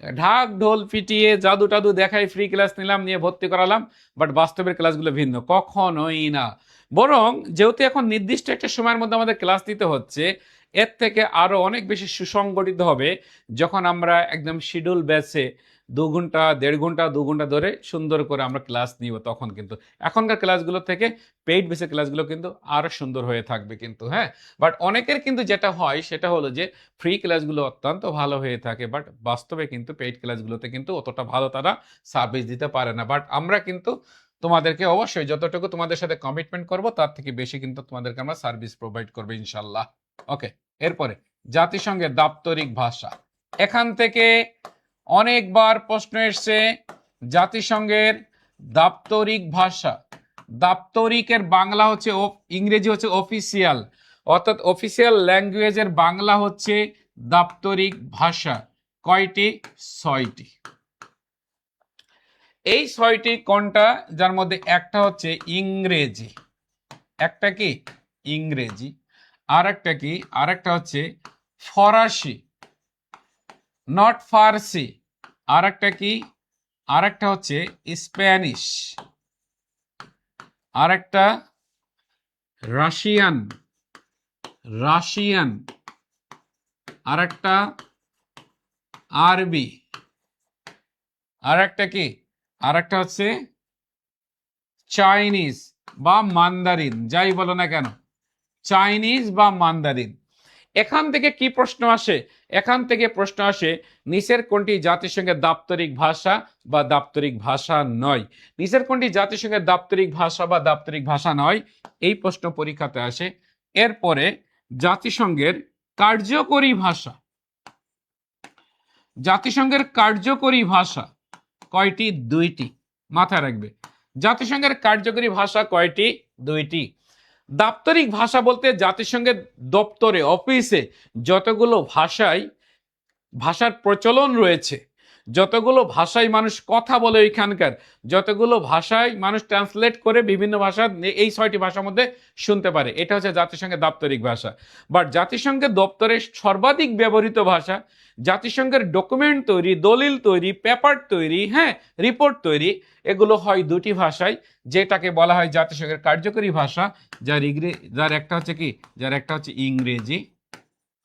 ঢাক ঢোল পিটিয়ে জাদু টাদু দেখাই ফ্রি ক্লাস নিলাম, নিয়ে ভর্তি করালাম, বাট বাস্তবের ক্লাসগুলো ভিন্ন, কখনোই না। বরং যেহেতু এখন নির্দিষ্ট একটা সময়ের মধ্যে আমাদের ক্লাস দিতে হচ্ছে, এর থেকে আরো অনেক বেশি সুসংগঠিত হবে যখন আমরা একদম শিডিউল ব্যাচে 2 ঘন্টা 1.5 ঘন্টা 2 ঘন্টা ধরে সুন্দর করে আমরা ক্লাস নিব। তখন কিন্তু এখনকার ক্লাসগুলো থেকে পেইড বেসের ক্লাসগুলো কিন্তু আরো সুন্দর হয়ে থাকবে কিন্তু, হ্যাঁ। বাট অনেকের কিন্তু যেটা হয় সেটা হলো যে ফ্রি ক্লাসগুলো অত্যন্ত ভালো হয়ে থাকে, বাট বাস্তবে কিন্তু পেইড ক্লাসগুলোতে কিন্তু অতটা ভালো তারা সার্ভিস দিতে পারে না। বাট আমরা কিন্তু তোমাদেরকে অবশ্যই যতটুকু তোমাদের সাথে কমিটমেন্ট করব তার থেকে বেশি কিন্তু তোমাদেরকে আমরা সার্ভিস প্রোভাইড করবো ইনশাল্লাহ। ওকে, এরপরে জাতিসংঘের দাপ্তরিক ভাষা, এখান থেকে অনেকবার প্রশ্ন এসছে। জাতিসংঘের দাপ্তরিক ভাষা, দাপ্তরিকের বাংলা হচ্ছে, ইংরেজি হচ্ছে অফিসিয়াল, অর্থাৎ অফিসিয়াল ল্যাঙ্গুয়েজের বাংলা হচ্ছে দাপ্তরিক ভাষা। কয়টি? 6টি। এই 6টি কোনটা? যার মধ্যে একটা হচ্ছে ইংরেজি, একটা কি ইংরেজি, আর একটা কি, আর একটা হচ্ছে ফরাসি, নট ফার্সি, আর একটা কি, আর একটা হচ্ছে স্প্যানিশ, আর একটা রাশিয়ান, রাশিয়ান, আর একটা আরবি, আর একটা কি, আর একটা হচ্ছে চাইনিজ বা মান্দারিন, যাই বলো না কেন, চাইনিজ বা মান্দারিন। এখান থেকে কি প্রশ্ন আসে? এখান থেকে প্রশ্ন আসে নিচের কোনটি জাতিসংঘের দাপ্তরিক ভাষা বা দাপ্তরিক ভাষা নয়। নিচের কোনটি জাতিসংঘের দাপ্তরিক ভাষা বা দাপ্তরিক ভাষা নয়, এই প্রশ্ন পরীক্ষাতে আসে। এরপরে জাতিসংঘের কার্যকরী ভাষা, জাতিসংঘের কার্যকরী ভাষা কয়টি? 2টি, মাথায় রাখবে। জাতিসংঘের কার্যকরী ভাষা কয়টি? দুইটি। দাপ্তরিক ভাষা বলতে জাতিসংঘের দপ্তরে অফিসে যতগুলো ভাষার প্রচলন রয়েছে, যতগুলো ভাষায় মানুষ কথা বলে ওইখানকার, যতগুলো ভাষায় মানুষ ট্রান্সলেট করে বিভিন্ন ভাষা, এই 6টি ভাষার মধ্যে শুনতে পারে, এটা হচ্ছে জাতিসংঘের দাপ্তরিক ভাষা। বাট জাতিসংঘের দপ্তরে সর্বাধিক ব্যবহৃত ভাষা, জাতিসংঘের ডকুমেন্ট তৈরি, দলিল তৈরি, পেপার তৈরি, হ্যাঁ, রিপোর্ট তৈরি, এগুলো হয় দুটি ভাষায়, যেটাকে বলা হয় জাতিসংঘের কার্যকরী ভাষা, যার একটা হচ্ছে কি, যার একটা হচ্ছে ইংরেজি,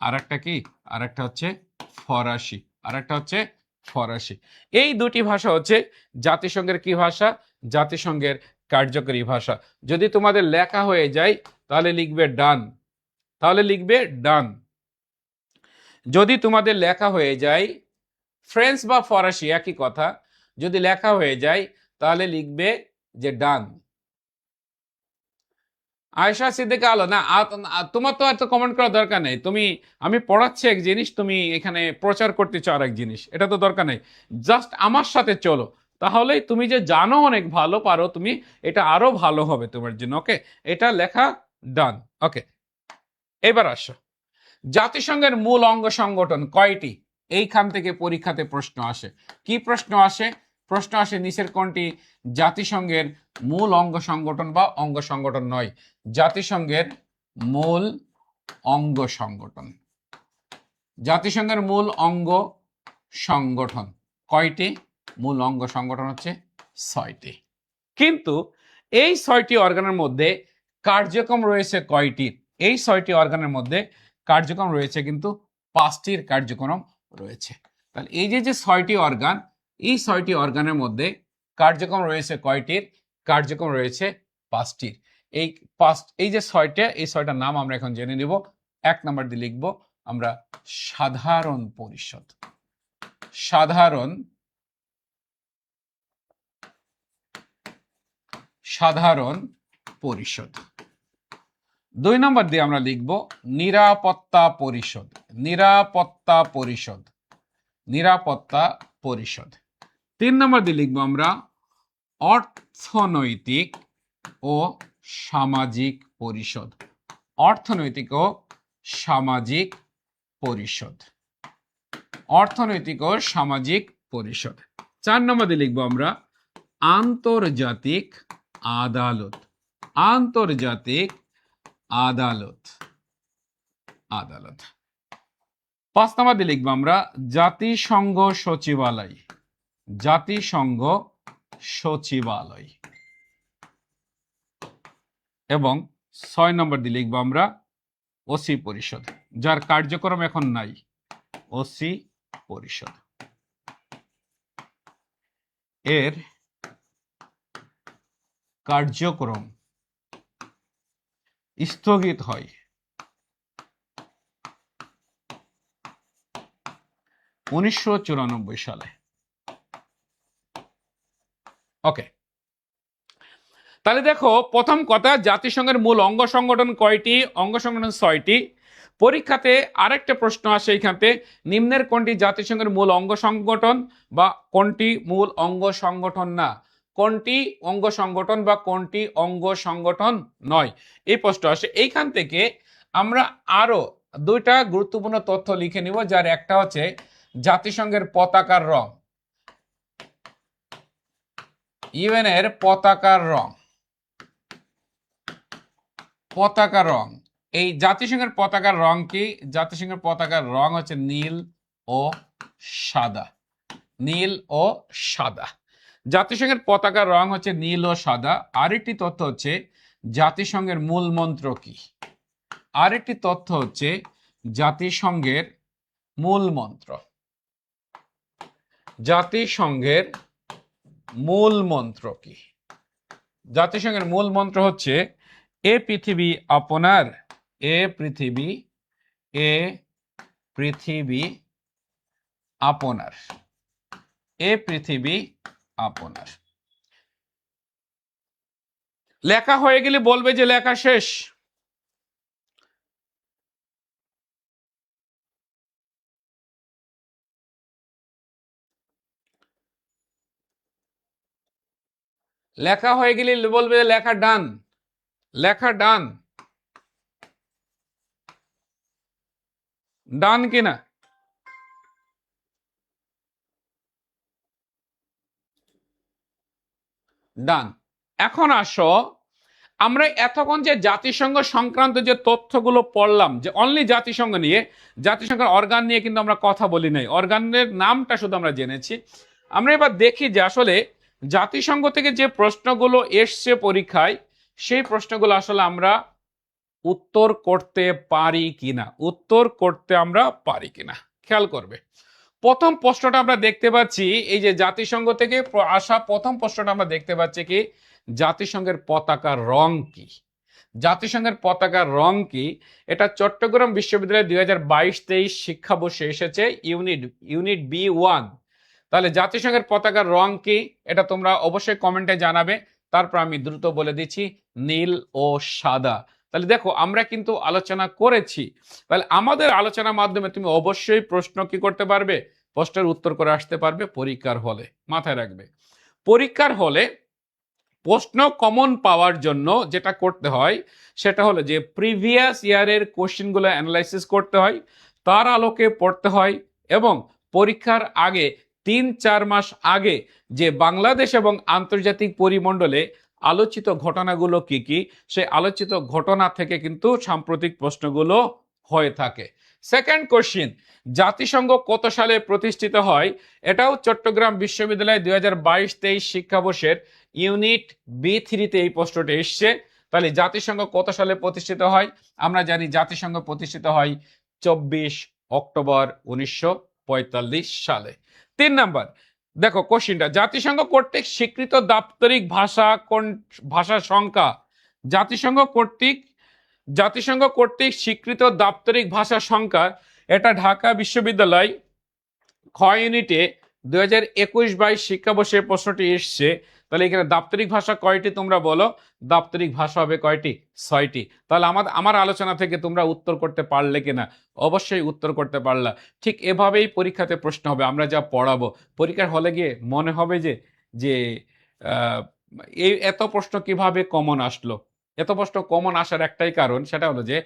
আর একটা কি, আর একটা হচ্ছে ফরাসি, আর একটা হচ্ছে ফরাসি। এই দুটি ভাষা হচ্ছে জাতিসংঘের কি ভাষা, জাতিসংঘের কার্যকরী ভাষা। যদি তোমাদের লেখা হয়ে যায় তাহলে লিখবে ডান, তাহলে লিখবে ডান। যদি তোমাদের লেখা হয়ে যায়, ফ্রেঞ্চ বা ফরাসি একই কথা, যদি লেখা হয়ে যায় তাহলে লিখবে যে ডান। আয়েশা সিদ্দিকা আলো না, তোমার তো এত কমেন্ট করার দরকার নেই। আমি পড়াচ্ছি এক জিনিস, তুমি এখানে প্রচার করতে চাও আরেক জিনিস, এটা তো দরকার নেই। জাস্ট আমার সাথে চলো, তাহলেই তুমি যে জানো অনেক ভালো পারো তুমি, এটা আরো ভালো হবে তোমার জন্য। ওকে, এটা লেখা ডান। ওকে, এবার আসো, জাতিসংঘের মূল অঙ্গ সংগঠন কয়টি? এইখান থেকে পরীক্ষাতে প্রশ্ন আসে। কি প্রশ্ন আসে? প্রশ্ন আসে নিচের কোনটি জাতিসংঘের মূল অঙ্গ সংগঠন বা অঙ্গ সংগঠন নয়? জাতিসংঘের মূল অঙ্গ সংগঠন। জাতিসংঘের মূল অঙ্গ সংগঠন কয়টি? মূল অঙ্গ সংগঠন হচ্ছে 6টি। কিন্তু এই 6টি অর্গানের মধ্যে কার্যক্রম রয়েছে কয়টি? এই 6টি অর্গানের মধ্যে কার্যক্রম রয়েছে কিন্তু 5টির কার্যক্রম রয়েছে। তাহলে এই যে 6টি অর্গান, এই 6টি অর্গানের মধ্যে কার্যক্রম রয়েছে কয়টির? কার্যক্রম রয়েছে 5টির। এই যে 6টা, এই 6টার নাম আমরা এখন জেনে নিব। 1 নম্বর দিয়ে লিখব আমরা সাধারণ পরিষদ। সাধারণ পরিষদ। 2 নম্বর দিয়ে আমরা লিখব নিরাপত্তা পরিষদ। নিরাপত্তা পরিষদ। নিরাপত্তা পরিষদ। 3 নম্বর দিয়ে লিখব আমরা অর্থনৈতিক ও সামাজিক পরিষদ। অর্থনৈতিক ও সামাজিক পরিষদ। অর্থনৈতিক ও সামাজিক পরিষদ। 4 নম্বর দিয়ে লিখব আমরা আন্তর্জাতিক আদালত। আন্তর্জাতিক আদালত। আদালত। 5 নম্বর দিয়ে লিখব আমরা জাতিসংঘ সচিবালয়। জাতিসংঘ সচিবালয়। এবং 6 নম্বর দিয়ে লিখব আমরা ওসি পরিষদ, যার কার্যক্রম এখন নাই। ওসি পরিষদ। এর কার্যক্রম স্থগিত হয় 1994 সালে। ওকে, তাহলে দেখো, প্রথম কথা, জাতিসংঘের মূল অঙ্গ সংগঠন কয়টি? অঙ্গ সংগঠন 6টি। পরীক্ষাতে আরেকটা প্রশ্ন আসে এইখানে, নিম্নের কোনটি জাতিসংঘের মূল অঙ্গ সংগঠন বা কোনটি মূল অঙ্গ সংগঠন না? কোনটি অঙ্গ সংগঠন বা কোনটি অঙ্গ সংগঠন নয়, এই প্রশ্ন আসে। এইখান থেকে আমরা আরো 2টা গুরুত্বপূর্ণ তথ্য লিখে নিব, যার একটা হচ্ছে জাতিসংঘের পতাকার রং। ইউএন এর পতাকার রং। পতাকা রং, এই জাতিসংঘের পতাকার রং কি? জাতিসংঘের পতাকার রং হচ্ছে নীল ও সাদা। নীল ও সাদা। জাতিসংঘের পতাকার রং হচ্ছে নীল ও সাদা। আরেকটি তথ্য হচ্ছে জাতিসংঘের মূল মন্ত্র কি? আরেকটি তথ্য হচ্ছে জাতিসংঘের মূল মন্ত্র। জাতিসংঘের মূল মন্ত্র কি? জাতিসংঘের মূল মন্ত্র হচ্ছে এ পৃথিবী আপনার, এ পৃথিবী, এ পৃথিবী আপনার, এ পৃথিবী আপনার। লেখা হয়ে গেলে বলবে যে লেখা শেষ। লেখা হয়ে গেলে বলবে লেখা ডান। লেখা ডান, ডান কিনা? ডান। এখন আসো, আমরা এতক্ষণ যে জাতিসংঘ সংক্রান্ত যে তথ্যগুলো পড়লাম, যে অনলি জাতিসংঘ নিয়ে, জাতিসংঘের অর্গান নিয়ে কিন্তু আমরা কথা বলি নাই, অর্গানের নামটা শুধু আমরা জেনেছি। আমরা এবার দেখি যে আসলে জাতিসংঘ থেকে যে প্রশ্নগুলো এসছে পরীক্ষায়, সেই প্রশ্নগুলো আসলে আমরা উত্তর করতে পারি কিনা, উত্তর করতে আমরা পারি কিনা। খেয়াল করবে, প্রথম প্রশ্নটা আমরা দেখতে পাচ্ছি, এই যে জাতিসংঘ থেকে আসা প্রথম প্রশ্নটা আমরা দেখতে পাচ্ছি কি, জাতিসংঘের পতাকার রং কি? জাতিসংঘের পতাকার রং কি? এটা চট্টগ্রাম বিশ্ববিদ্যালয়ে 2022-23 শিক্ষাবর্ষে এসেছে, ইউনিট B1। তাহলে জাতিসংঘের পতাকার রং কি, এটা তোমরা অবশ্যই কমেন্টে জানাবে। তারপর আমি দ্রুত বলে দিচ্ছি, নীল ও সাদা। তাহলে দেখো, আমরা কিন্তু আলোচনা করেছি। তাহলে আমাদের আলোচনার মাধ্যমে তুমি অবশ্যই প্রশ্ন কি করতে পারবে, প্রশ্নের উত্তর করে আসতে পারবে পরীক্ষার হলে। মাথায় রাখবে, পরীক্ষার হলে প্রশ্ন কমন পাওয়ার জন্য যেটা করতে হয়, সেটা হলো যে প্রিভিয়াস ইয়ারের কোশ্চেনগুলো অ্যানালাইসিস করতে হয়, তার আলোকে পড়তে হয়, এবং পরীক্ষার আগে 3-4 মাস আগে যে বাংলাদেশ এবং আন্তর্জাতিক পরিমণ্ডলে আলোচিত ঘটনাগুলো কি কি, সেই আলোচিত ঘটনা থেকে কিন্তু সাম্প্রতিক প্রশ্নগুলো হয়ে থাকে। সেকেন্ড কোশ্চেন, জাতিসংঘ কত সালে প্রতিষ্ঠিত হয়? এটাও চট্টগ্রাম বিশ্ববিদ্যালয় 2022-23 শিক্ষাবর্ষের ইউনিট B3-তে এই প্রশ্নটা এসছে। তাহলে জাতিসংঘ কত সালে প্রতিষ্ঠিত হয়? আমরা জানি জাতিসংঘ প্রতিষ্ঠিত হয় 24 অক্টোবর 1945 সালে। 3 নাম্বার, দেখো কোশ্চিনটা, জাতিসংঘ কর্তৃক স্বীকৃত দাপ্তরিক ভাষা কোন ভাষার সংখ্যা? জাতিসংঘ কর্তৃক স্বীকৃত দাপ্তরিক ভাষার সংখ্যা, এটা ঢাকা বিশ্ববিদ্যালয় খ ইউনিটে 2021-22 শিক্ষাবর্ষে প্রশ্নটি এসছে। তাহলে এখানে দাপ্তরিক ভাষা কয়টি তোমরা বলো? দাপ্তরিক ভাষা হবে কয়টি? 6টি। তাহলে আমার আলোচনা থেকে তোমরা উত্তর করতে পারলে কিনা? অবশ্যই উত্তর করতে পারলা। ঠিক এভাবেই পরীক্ষাতে প্রশ্ন হবে, আমরা যা পড়াবো পরীক্ষার হলে গিয়ে মনে হবে যে যে এই এত প্রশ্ন কিভাবে কমন আসলো। এত প্রশ্ন কমন আসার একটাই কারণ, সেটা হলো যে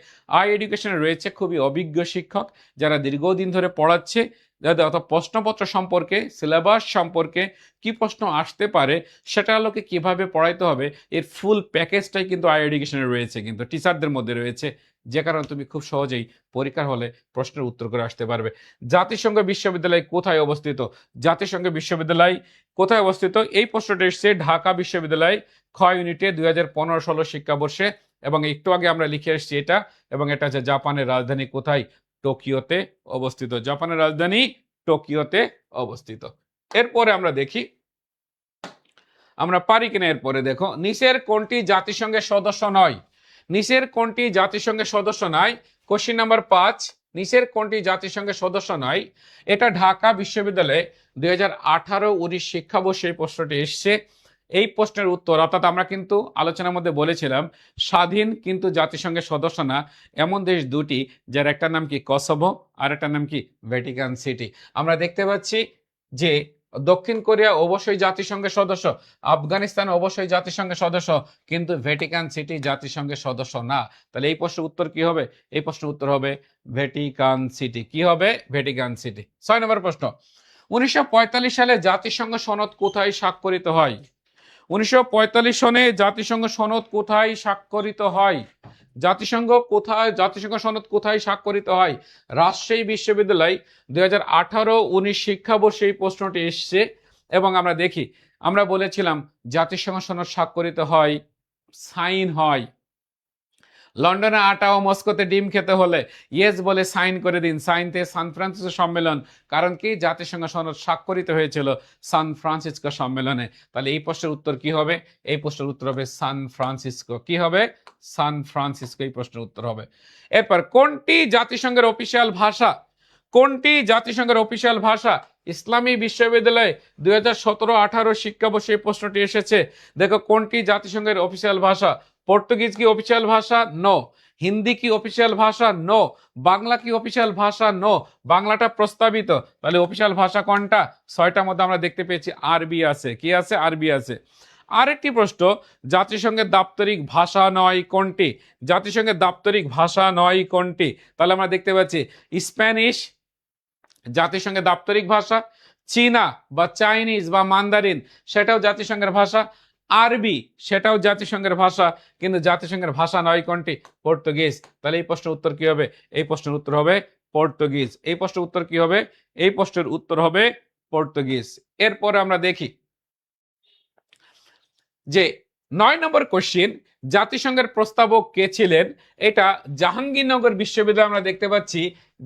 এডুকেশনে রয়েছে খুবই অভিজ্ঞ শিক্ষক, যারা দীর্ঘদিন ধরে পড়াচ্ছে, অর্থাৎ প্রশ্নপত্র সম্পর্কে, সিলেবাস সম্পর্কে কি প্রশ্ন আসতে পারে, সেটা আলোকে কিভাবে পড়াইতে হবে, এর ফুল প্যাকেজটাই কিন্তু এডুকেশনে রয়েছে, কিন্তু টিচারদের মধ্যে রয়েছে, যে কারণে তুমি খুব সহজেই পরীক্ষার হলে প্রশ্নের উত্তর করে আসতে পারবে। জাতিসংঘ বিশ্ববিদ্যালয় কোথায় অবস্থিত? জাতিসংঘ বিশ্ববিদ্যালয় কোথায় অবস্থিত? এই প্রশ্নটা এসছে ঢাকা বিশ্ববিদ্যালয় খ ইউনিটে 2015-16 শিক্ষাবর্ষে, এবং একটু আগে আমরা লিখে এসেছি এটা, এবং এটা হচ্ছে জাপানের রাজধানী কোথায়? টোকিওতে অবস্থিত। জাপানের রাজধানী টোকিওতে অবস্থিত। এরপরে আমরা দেখি আমরা পারি কিনা। এরপরে দেখো, নিচের কোনটি জাতিসংঘের সদস্য নয়? নিচের কোনটি জাতিসংঘের সদস্য নয়? কোশ্চেন নাম্বার 5, নিচের কোনটি জাতিসংঘের সদস্য নয়? এটা ঢাকা বিশ্ববিদ্যালয়ে 2018-19 শিক্ষাবর্ষে এই প্রশ্নটি এসছে। এই প্রশ্নের উত্তর, অর্থাৎ আমরা কিন্তু আলোচনার মধ্যে বলেছিলাম স্বাধীন কিন্তু জাতিসংঘের সদস্য না এমন দেশ দুটি, যার একটা নাম কি কসোভো, আর একটা নাম কি ভ্যাটিকান সিটি। আমরা দেখতে পাচ্ছি যে দক্ষিণ কোরিয়া অবশ্যই জাতিসংঘের সদস্য, আফগানিস্তান অবশ্যই জাতিসংঘের সদস্য, কিন্তু ভ্যাটিকান সিটি জাতিসংঘের সদস্য না। তাহলে এই প্রশ্নের উত্তর কি হবে? এই প্রশ্নের উত্তর হবে ভ্যাটিকান সিটি। কি হবে? Vatican city. 6 নম্বর প্রশ্ন, 1945 সালে জাতিসংঘ সনদ কোথায় স্বাক্ষরিত হয়? 1945 সনে জাতিসংঘ সনদ কোথায় স্বাক্ষরিত হয়? জাতিসংঘ সনদ কোথায় স্বাক্ষরিত হয়? রাজশাহী বিশ্ববিদ্যালয় 2018-19 শিক্ষাবর্ষে এই প্রশ্নটি এসছে। এবং আমরা দেখি, আমরা বলেছিলাম জাতিসংঘ সনদ স্বাক্ষরিত হয়, সাইন হয়। লন্ডনে আটা ও মস্কোতে ডিম খেতে হলে ইয়েস বলে সাইন করে দিন, সাইনতে সান ফ্রান্সিসকো সম্মেলন। কারণ কি? জাতিসংঘ সনদ স্বাক্ষরিত হয়েছিল সান ফ্রান্সিসকো সম্মেলনে। তাহলে এই প্রশ্নের উত্তর কি হবে? এই প্রশ্নের উত্তর হবে সান ফ্রান্সিসকো। কি হবে? সান ফ্রান্সিসকো এই প্রশ্নের উত্তর হবে। এরপর, কোনটি জাতিসংঘের অফিসিয়াল ভাষা? কোনটি জাতিসংঘের অফিসিয়াল ভাষা? ইসলামী বিশ্ববিদ্যালয়ে 2017-18 শিক্ষাবর্ষে এই প্রশ্নটি এসেছে। দেখো, কোনটি জাতিসংঘের অফিসিয়াল ভাষা? পর্তুগিজ কি অফিসিয়াল ভাষা? নো। হিন্দি কি অফিসিয়াল ভাষা? নো। বাংলা কি অফিসিয়াল ভাষা? নো। বাংলাটা প্রস্তাবিত। তাহলে অফিসিয়াল ভাষা কোনটা? 6টার মধ্যে আমরা দেখতে পেয়েছি আরবি আছে। কি আছে? আরবি আছে। আরেকটি প্রশ্ন, জাতিসংঘের দাপ্তরিক ভাষা নয় কোনটি? জাতিসংঘের দাপ্তরিক ভাষা নয় কোনটি? তাহলে আমরা দেখতে পাচ্ছি স্প্যানিশ জাতিসংঘের দাপ্তরিক ভাষা, চীনা বা চাইনিজ বা মান্দারিন সেটাও জাতিসংঘের ভাষা, আরবি সেটাও জাতিসংঘের ভাষা, কিন্তু জাতিসংঘের ভাষা নয় কোনটি? পর্তুগিজ। তাহলে এই প্রশ্নের উত্তর কি হবে? এই প্রশ্নের উত্তর হবে পর্তুগিজ। এই প্রশ্নের উত্তর কি হবে? এই প্রশ্নের উত্তর হবে পর্তুগিজ। এরপরে আমরা দেখি যে 9 নম্বর কোশ্চেন, জাতিসংঘের প্রস্তাবক কে ছিলেন? এটা জাহাঙ্গীরনগর বিশ্ববিদ্যালয় আমরা দেখতে পাচ্ছি।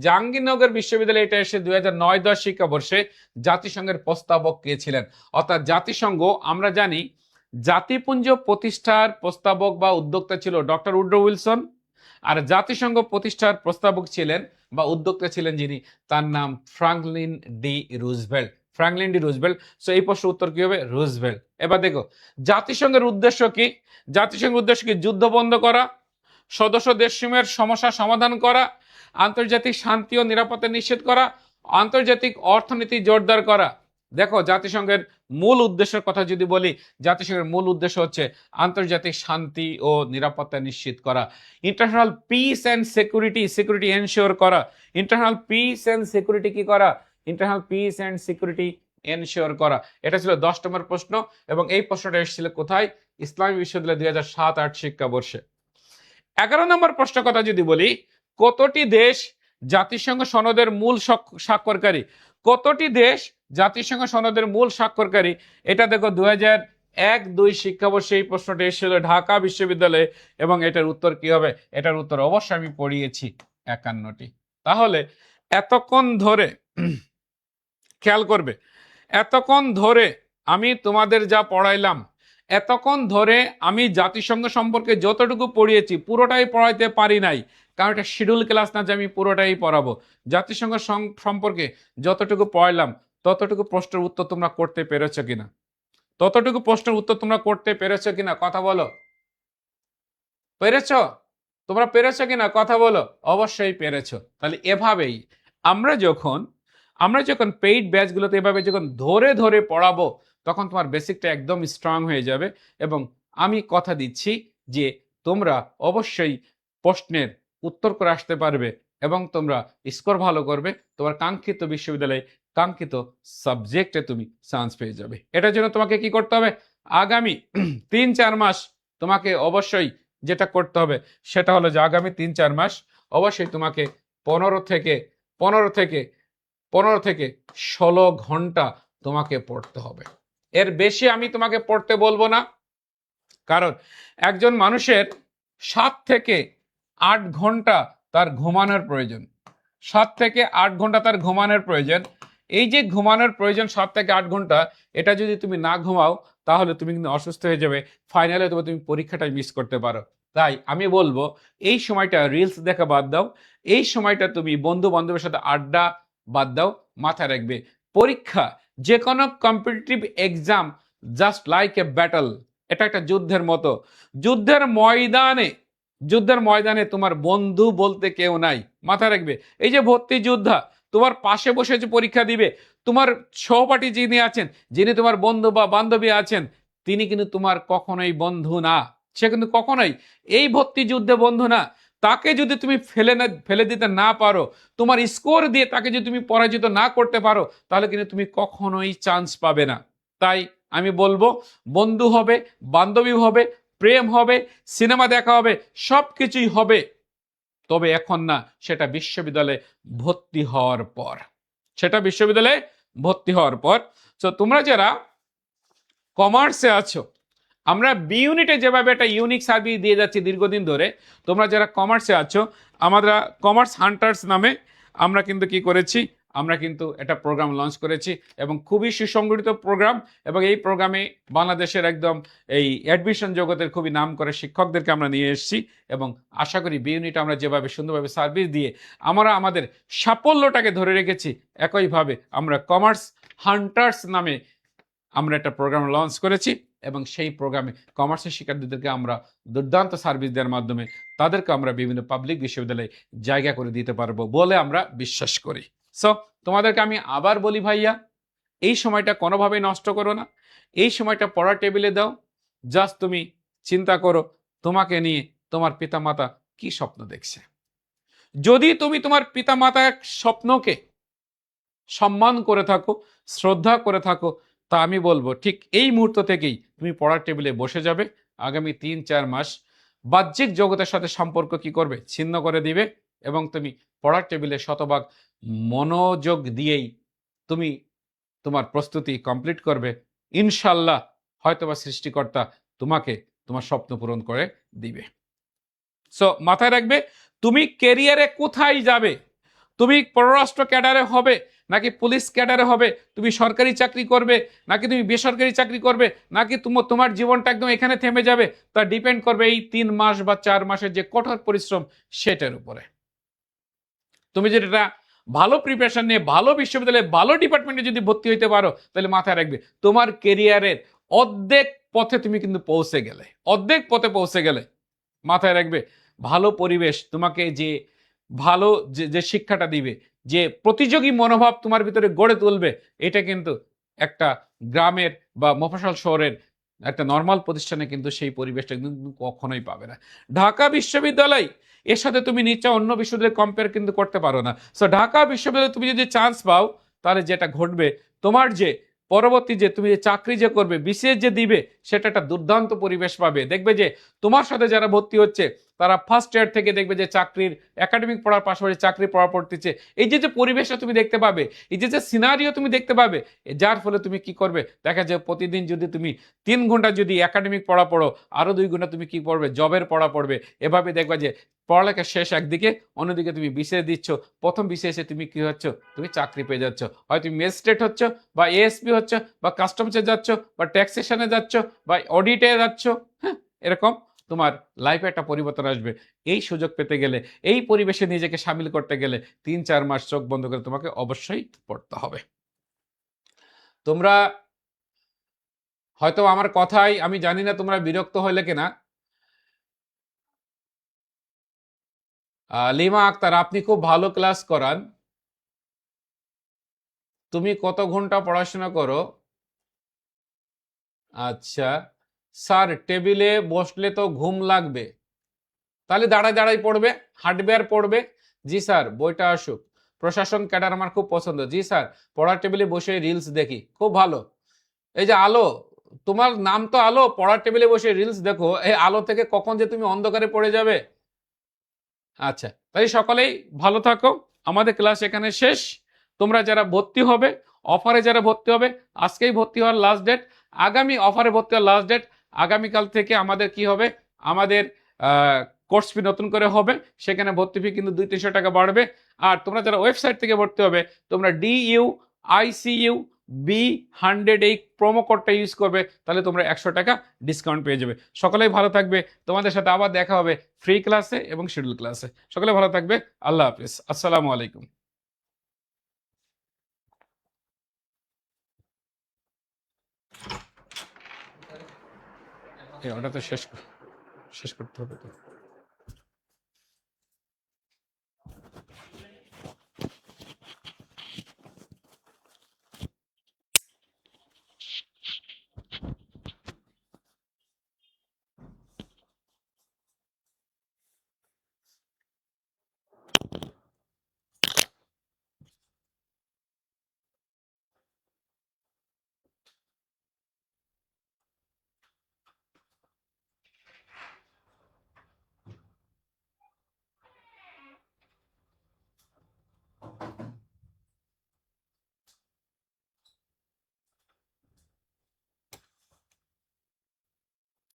জাহাঙ্গীরনগর বিশ্ববিদ্যালয়ে এটা এসে 2009-10 শিক্ষাবর্ষে জাতিসংঘের প্রস্তাবক কে ছিলেন। অর্থাৎ জাতিসংঘ আমরা জানি জাতিপুঞ্জ প্রতিষ্ঠার প্রস্তাবক বা উদ্যোক্তা ছিল ডক্টর উড্রো উইলসন, আর জাতিসংঘ প্রতিষ্ঠার প্রস্তাবক ছিলেন বা উদ্যোক্তা ছিলেন যিনি, তার নাম Franklin D Roosevelt. Franklin D Roosevelt. So এই প্রশ্নের উত্তর কি হবে? রুজভেল্ট। এবার দেখো জাতিসংঘের উদ্দেশ্য কি? জাতিসংঘের উদ্দেশ্য কি? যুদ্ধ বন্ধ করা, সদস্য দেশসমূহের সমস্যা সমাধান করা, আন্তর্জাতিক শান্তি ও নিরাপত্তা নিশ্চিত করা, আন্তর্জাতিক অর্থনীতি জোরদার করা। দেখো জাতিসংঘের মূল উদ্দেশ্যের কথা যদি বলি, জাতিসংঘের মূল উদ্দেশ্য হচ্ছে আন্তর্জাতিক শান্তি ও নিরাপত্তা নিশ্চিত করা, international piece and security, security ensure করা। ইন্টারন্যাশনাল পিস অ্যান্ড সিকিউরিটি কি করা? International piece and security ensure করা। এটা ছিল 10 নম্বর প্রশ্ন, এবং এই প্রশ্নটা এসেছিল কোথায়? ইসলামী বিশ্ববিদ্যালয় 2007-8 শিক্ষাবর্ষে। 11 নম্বর প্রশ্ন কথা যদি বলি, কতটি দেশ জাতিসংঘ সনদের মূল স্বাক্ষরকারী? কতটি দেশ জাতিসংঘ সনদের মূল স্বাক্ষরকারী? এটা দেখো 2001-2 শিক্ষাবর্ষে এই প্রশ্নটা এসেছিল ঢাকা বিশ্ববিদ্যালয়ে, এবং এটার উত্তর কি হবে? এটার উত্তর অবশ্যই আমি পড়িয়েছি 51টি। তাহলে এতক্ষণ ধরে খেয়াল করবে, এতক্ষণ ধরে আমি তোমাদের যা পড়াইলাম, এতক্ষণ ধরে আমি জাতিসংঘ সম্পর্কে যতটুকু পড়িয়েছি পুরোটাই পড়াইতে পারি নাই, কারণ এটা শিডিউল ক্লাস না যে আমি পুরোটাই পড়াবো। জাতিসংঘ সম্পর্কে যতটুকু পড়াইলাম ততটুকু প্রশ্নের উত্তর তোমরা করতে পেরেছ কিনা? ততটুকু প্রশ্নের উত্তর তোমরা করতে পেরেছ কিনা? কথা বলো, পেরেছ? তোমরা পেরেছ কিনা? কথা বলো। অবশ্যই পেরেছ। তাহলে এভাবেই আমরা যখন পেইড ব্যাচগুলোতে এভাবে যখন ধরে ধরে পড়াবো, তখন তোমার বেসিকটা একদম স্ট্রং হয়ে যাবে, এবং আমি কথা দিচ্ছি যে তোমরা অবশ্যই প্রশ্নের উত্তর করে আসতে পারবে, এবং তোমরা স্কোর ভালো করবে, তোমার কাঙ্ক্ষিত বিশ্ববিদ্যালয়ে কাঙ্ক্ষিত সাবজেক্টে তুমি চান্স পেয়ে যাবে। এটার জন্য তোমাকে কি করতে হবে? আগামী 3-4 মাস তোমাকে অবশ্যই যেটা করতে হবে সেটা হলো যে আগামী 3-4 মাস অবশ্যই তোমাকে 15 থেকে 16 ঘন্টা তোমাকে পড়তে হবে। এর বেশি আমি তোমাকে পড়তে বলবো না, কারণ একজন মানুষের 7 থেকে 8 ঘন্টা তার ঘুমানোর প্রয়োজন। 7 থেকে 8 ঘন্টা তার ঘুমানোর প্রয়োজন। এই যে ঘুমানোর প্রয়োজন 7 থেকে 8 ঘন্টা, এটা যদি তুমি না ঘুমাও তাহলে তুমি কিন্তু অসুস্থ হয়ে যাবে, ফাইনালে তুমি পরীক্ষাটাই মিস করতে পারো। তাই আমি বলবো এই সময়টা রিলস দেখা বাদ দাও, এই সময়টা তুমি বন্ধু বান্ধবের সাথে আড্ডা বাদ দাও। মাথায় রাখবে, পরীক্ষা যে কোনো competitive exam just like a battle, এটা একটা যুদ্ধের মতো। যুদ্ধের ময়দানে তোমার বন্ধু বলতে কেউ নাই। মাথায় রাখবে, এই যে ভর্তি যোদ্ধা তোমার পাশে বসে যে পরীক্ষা দিবে, তোমার সহপাঠী যিনি আছেন, যিনি তোমার বন্ধু বা বান্ধবী আছেন, তিনি কিন্তু তোমার কখনোই বন্ধু না। সে কিন্তু কখনোই এই ভর্তি যুদ্ধে বন্ধু না। তাকে যদি তুমি ফেলে দিতে না পারো, তোমার স্কোর দিয়ে তাকে যদি তুমি পরাজিত না করতে পারো, তাহলে কিন্তু তুমি কখনোই চান্স পাবে না। তাই আমি বলবো, বন্ধু হবে, বান্ধবী হবে, প্রেম হবে, সিনেমা দেখা হবে, সব কিছুই হবে, তবে এখন না, সেটা বিশ্ববিদ্যালয়ে ভর্তি হওয়ার পর। তো তোমরা যারা কমার্সে আছো, আমরা বি ইউনিটে যেভাবে একটা ইউনিক সার্ভিস দিয়ে যাচ্ছি দীর্ঘদিন ধরে, তোমরা যারা কমার্সে আছো, আমরা কমার্স হান্টার্স নামে আমরা কিন্তু কি করেছি, আমরা কিন্তু একটা প্রোগ্রাম লঞ্চ করেছি, এবং খুবই সুসংগঠিত প্রোগ্রাম, এবং এই প্রোগ্রামে বাংলাদেশের একদম এই অ্যাডমিশন জগতের খুবই নাম করে শিক্ষকদেরকে আমরা নিয়ে এসেছি, এবং আশা করি বি ইউনিট আমরা যেভাবে সুন্দরভাবে সার্ভিস দিয়ে আমরা আমাদের সাফল্যটাকে ধরে রেখেছি, একইভাবে আমরা কমার্স হান্টার্স নামে আমরা একটা প্রোগ্রাম লঞ্চ করেছি, এবং সেই প্রোগ্রামে কমার্সের শিক্ষার্থীদেরকে আমরা দুর্দান্ত সার্ভিস দেওয়ার মাধ্যমে তাদেরকে আমরা বিভিন্ন পাবলিক বিশ্ববিদ্যালয়ে জায়গা করে দিতে পারবো বলে আমরা বিশ্বাস করি। সো তোমাদেরকে আমি আবার বলি ভাইয়া, এই সময়টা কোনোভাবেই নষ্ট করো না, এই সময়টা পড়ার টেবিলে দাও, জাস্ট তুমি চিন্তা করো তোমাকে নিয়ে তোমার পিতামাতা কি স্বপ্ন দেখছে। যদি তুমি তোমার পিতামাতার স্বপ্নকে সম্মান করে থাকো, শ্রদ্ধা করে থাকো, তা আমি বলবো ঠিক এই মুহূর্ত থেকেই তুমি পড়ার টেবিলে বসে যাবে। আগামী 3-4 মাস বাহ্যিক জগতের সাথে সম্পর্ক কি করবে, ছিন্ন করে দিবে, এবং তুমি পড়ার টেবিলে শতভাগ মনোযোগ দিয়েই তুমি তোমার প্রস্তুতি কমপ্লিট করবে। ইনশাল্লাহ হয়তোবা সৃষ্টিকর্তা তোমাকে তোমার স্বপ্ন পূরণ করে দিবে। সো মাথায় রাখবে, তুমি কেরিয়ারে কোথায় যাবে, তুমি পররাষ্ট্র ক্যাডারে হবে নাকি পুলিশ ক্যাডারে হবে, তুমি সরকারি চাকরি করবে নাকি তুমি বেসরকারি চাকরি করবে, নাকি তোমার জীবনটা একদম এখানে থেমে যাবে, তা ডিপেন্ড করবে এই 3 মাস বা 4 মাসের যে কঠোর পরিশ্রম সেটার উপরে। তুমি যেটা ভালো প্রিপারেশন নিয়ে ভালো বিশ্ববিদ্যালয়ে ভালো ডিপার্টমেন্টে যদি ভর্তি হইতে পারো, তাহলে মাথায় রাখবে তোমার কেরিয়ারের অর্ধেক পথে তুমি কিন্তু পৌঁছে গেলে, অর্ধেক পথে পৌঁছে গেলে। মাথায় রাখবে ভালো পরিবেশ তোমাকে যে ভালো যে শিক্ষাটা দিবে, যে প্রতিযোগী মনোভাব তোমার ভিতরে গড়ে তুলবে, এটা কিন্তু একটা গ্রামের বা মফস্বল শহরের একটা নর্মাল প্রতিষ্ঠানে কিন্তু সেই পরিবেশটা কিন্তু কখনোই পাবে না। ঢাকা বিশ্ববিদ্যালয় এর সাথে তুমি নিচে অন্য বিশ্ববিদ্যালয় কম্পেয়ার কিন্তু করতে পারো না। সো ঢাকা বিশ্ববিদ্যালয়ে তুমি যদি চান্স পাও, তাহলে যেটা ঘটবে, তোমার যে পরবর্তী যে তুমি যে চাকরি যে করবে, বিসিএস যে দিবে, সেটা একটা দুর্দান্ত পরিবেশ পাবে। দেখবে যে তোমার সাথে যারা ভর্তি হচ্ছে তারা ফার্স্ট ইয়ার থেকে দেখবে যে চাকরির একাডেমিক পড়ার পাশাপাশি চাকরি পড়া পড়তেছে। এই যে পরিবেশটা তুমি দেখতে পাবে, এই যে সিনারিও তুমি দেখতে পাবে, যার ফলে তুমি কি করবে, দেখা যায় প্রতিদিন যদি তুমি 3 ঘন্টা যদি একাডেমিক পড়া পড়ো, আরো 2 ঘন্টা তুমি কি পড়বে, জবের পড়া পড়বে। এভাবে দেখবা যে পড়ালেখা শেষ একদিকে, অন্যদিকে তুমি বিসিএস দিচ্ছ, প্রথম বিসিএসে তুমি কি হচ্ছ, তুমি চাকরি পেয়ে যাচ্ছ, হয় তুমি ম্যাজিস্ট্রেট হচ্ছ, বা এএসপি হচ্ছ, বা কাস্টমসে যাচ্ছ, বা ট্যাক্সেশনে যাচ্ছ, বা অডিটে যাচ্ছ। হ্যাঁ, এরকম তোমার লাইফে একটা পরিবর্তন আসবে। এই সুযোগ পেতে গেলে, এই পরিবেশে নিজেকে সামিল করতে গেলে 3-4 মাস চোখ বন্ধ করে তোমাকে অবশ্যই পড়তে হবে। তোমরা হয়তো আমার কথাই, আমি জানি না তোমরা বিরক্ত হইলে কিনা। লিমা আক্তার, আপনি খুব ভালো ক্লাস করান, তুমি কত ঘন্টা পড়াশোনা করো? আচ্ছা স্যার, টেবিলে বসলে তো ঘুম লাগবে, তাহলে দাঁড়ায় দাঁড়াই পড়বে, হাঁটবে আর পড়বে। জি স্যার, বইটা আসুক। প্রশাসন ক্যাডার আমার খুব পছন্দ। জি স্যার, পড়ার টেবিলে বসে রিলস দেখি, খুব ভালো। এই যে আলো, তোমার নাম তো আলো, পড়ার টেবিলে বসে রিলস দেখো, এই আলো থেকে কখন যে তুমি অন্ধকারে পড়ে যাবে। আচ্ছা, তাই সকলেই ভালো থাকো। আমাদের ক্লাস এখানে শেষ। তোমরা যারা ভর্তি হবে, অফারে যারা ভর্তি হবে, আজকেই ভর্তি হওয়ার লাস্ট ডেট। আগামী অফারে ভর্তি হওয়ার লাস্ট ডেট আগামীকাল থেকে। আমাদের কি হবে, আমাদের কোর্স ফি নতুন করে হবে, সেখানে ভর্তি ফি কিন্তু 200-300 টাকা বাড়বে। আর তোমরা যারা ওয়েবসাইট থেকে ভর্তি হবে, তোমরা DUICUB100 এই প্রোমো কোডটা ইউজ করবে, তাহলে তোমরা 100 টাকা ডিসকাউন্ট পেয়ে যাবে। সকলেই ভালো থাকবে, তোমাদের সাথে আবার দেখা হবে ফ্রি ক্লাসে এবং শিডিউল ক্লাসে। সকলে ভালো থাকবে, আল্লাহ হাফিজ, আসসালামু আলাইকুম। ওটা তো শেষ করতে হবে তো।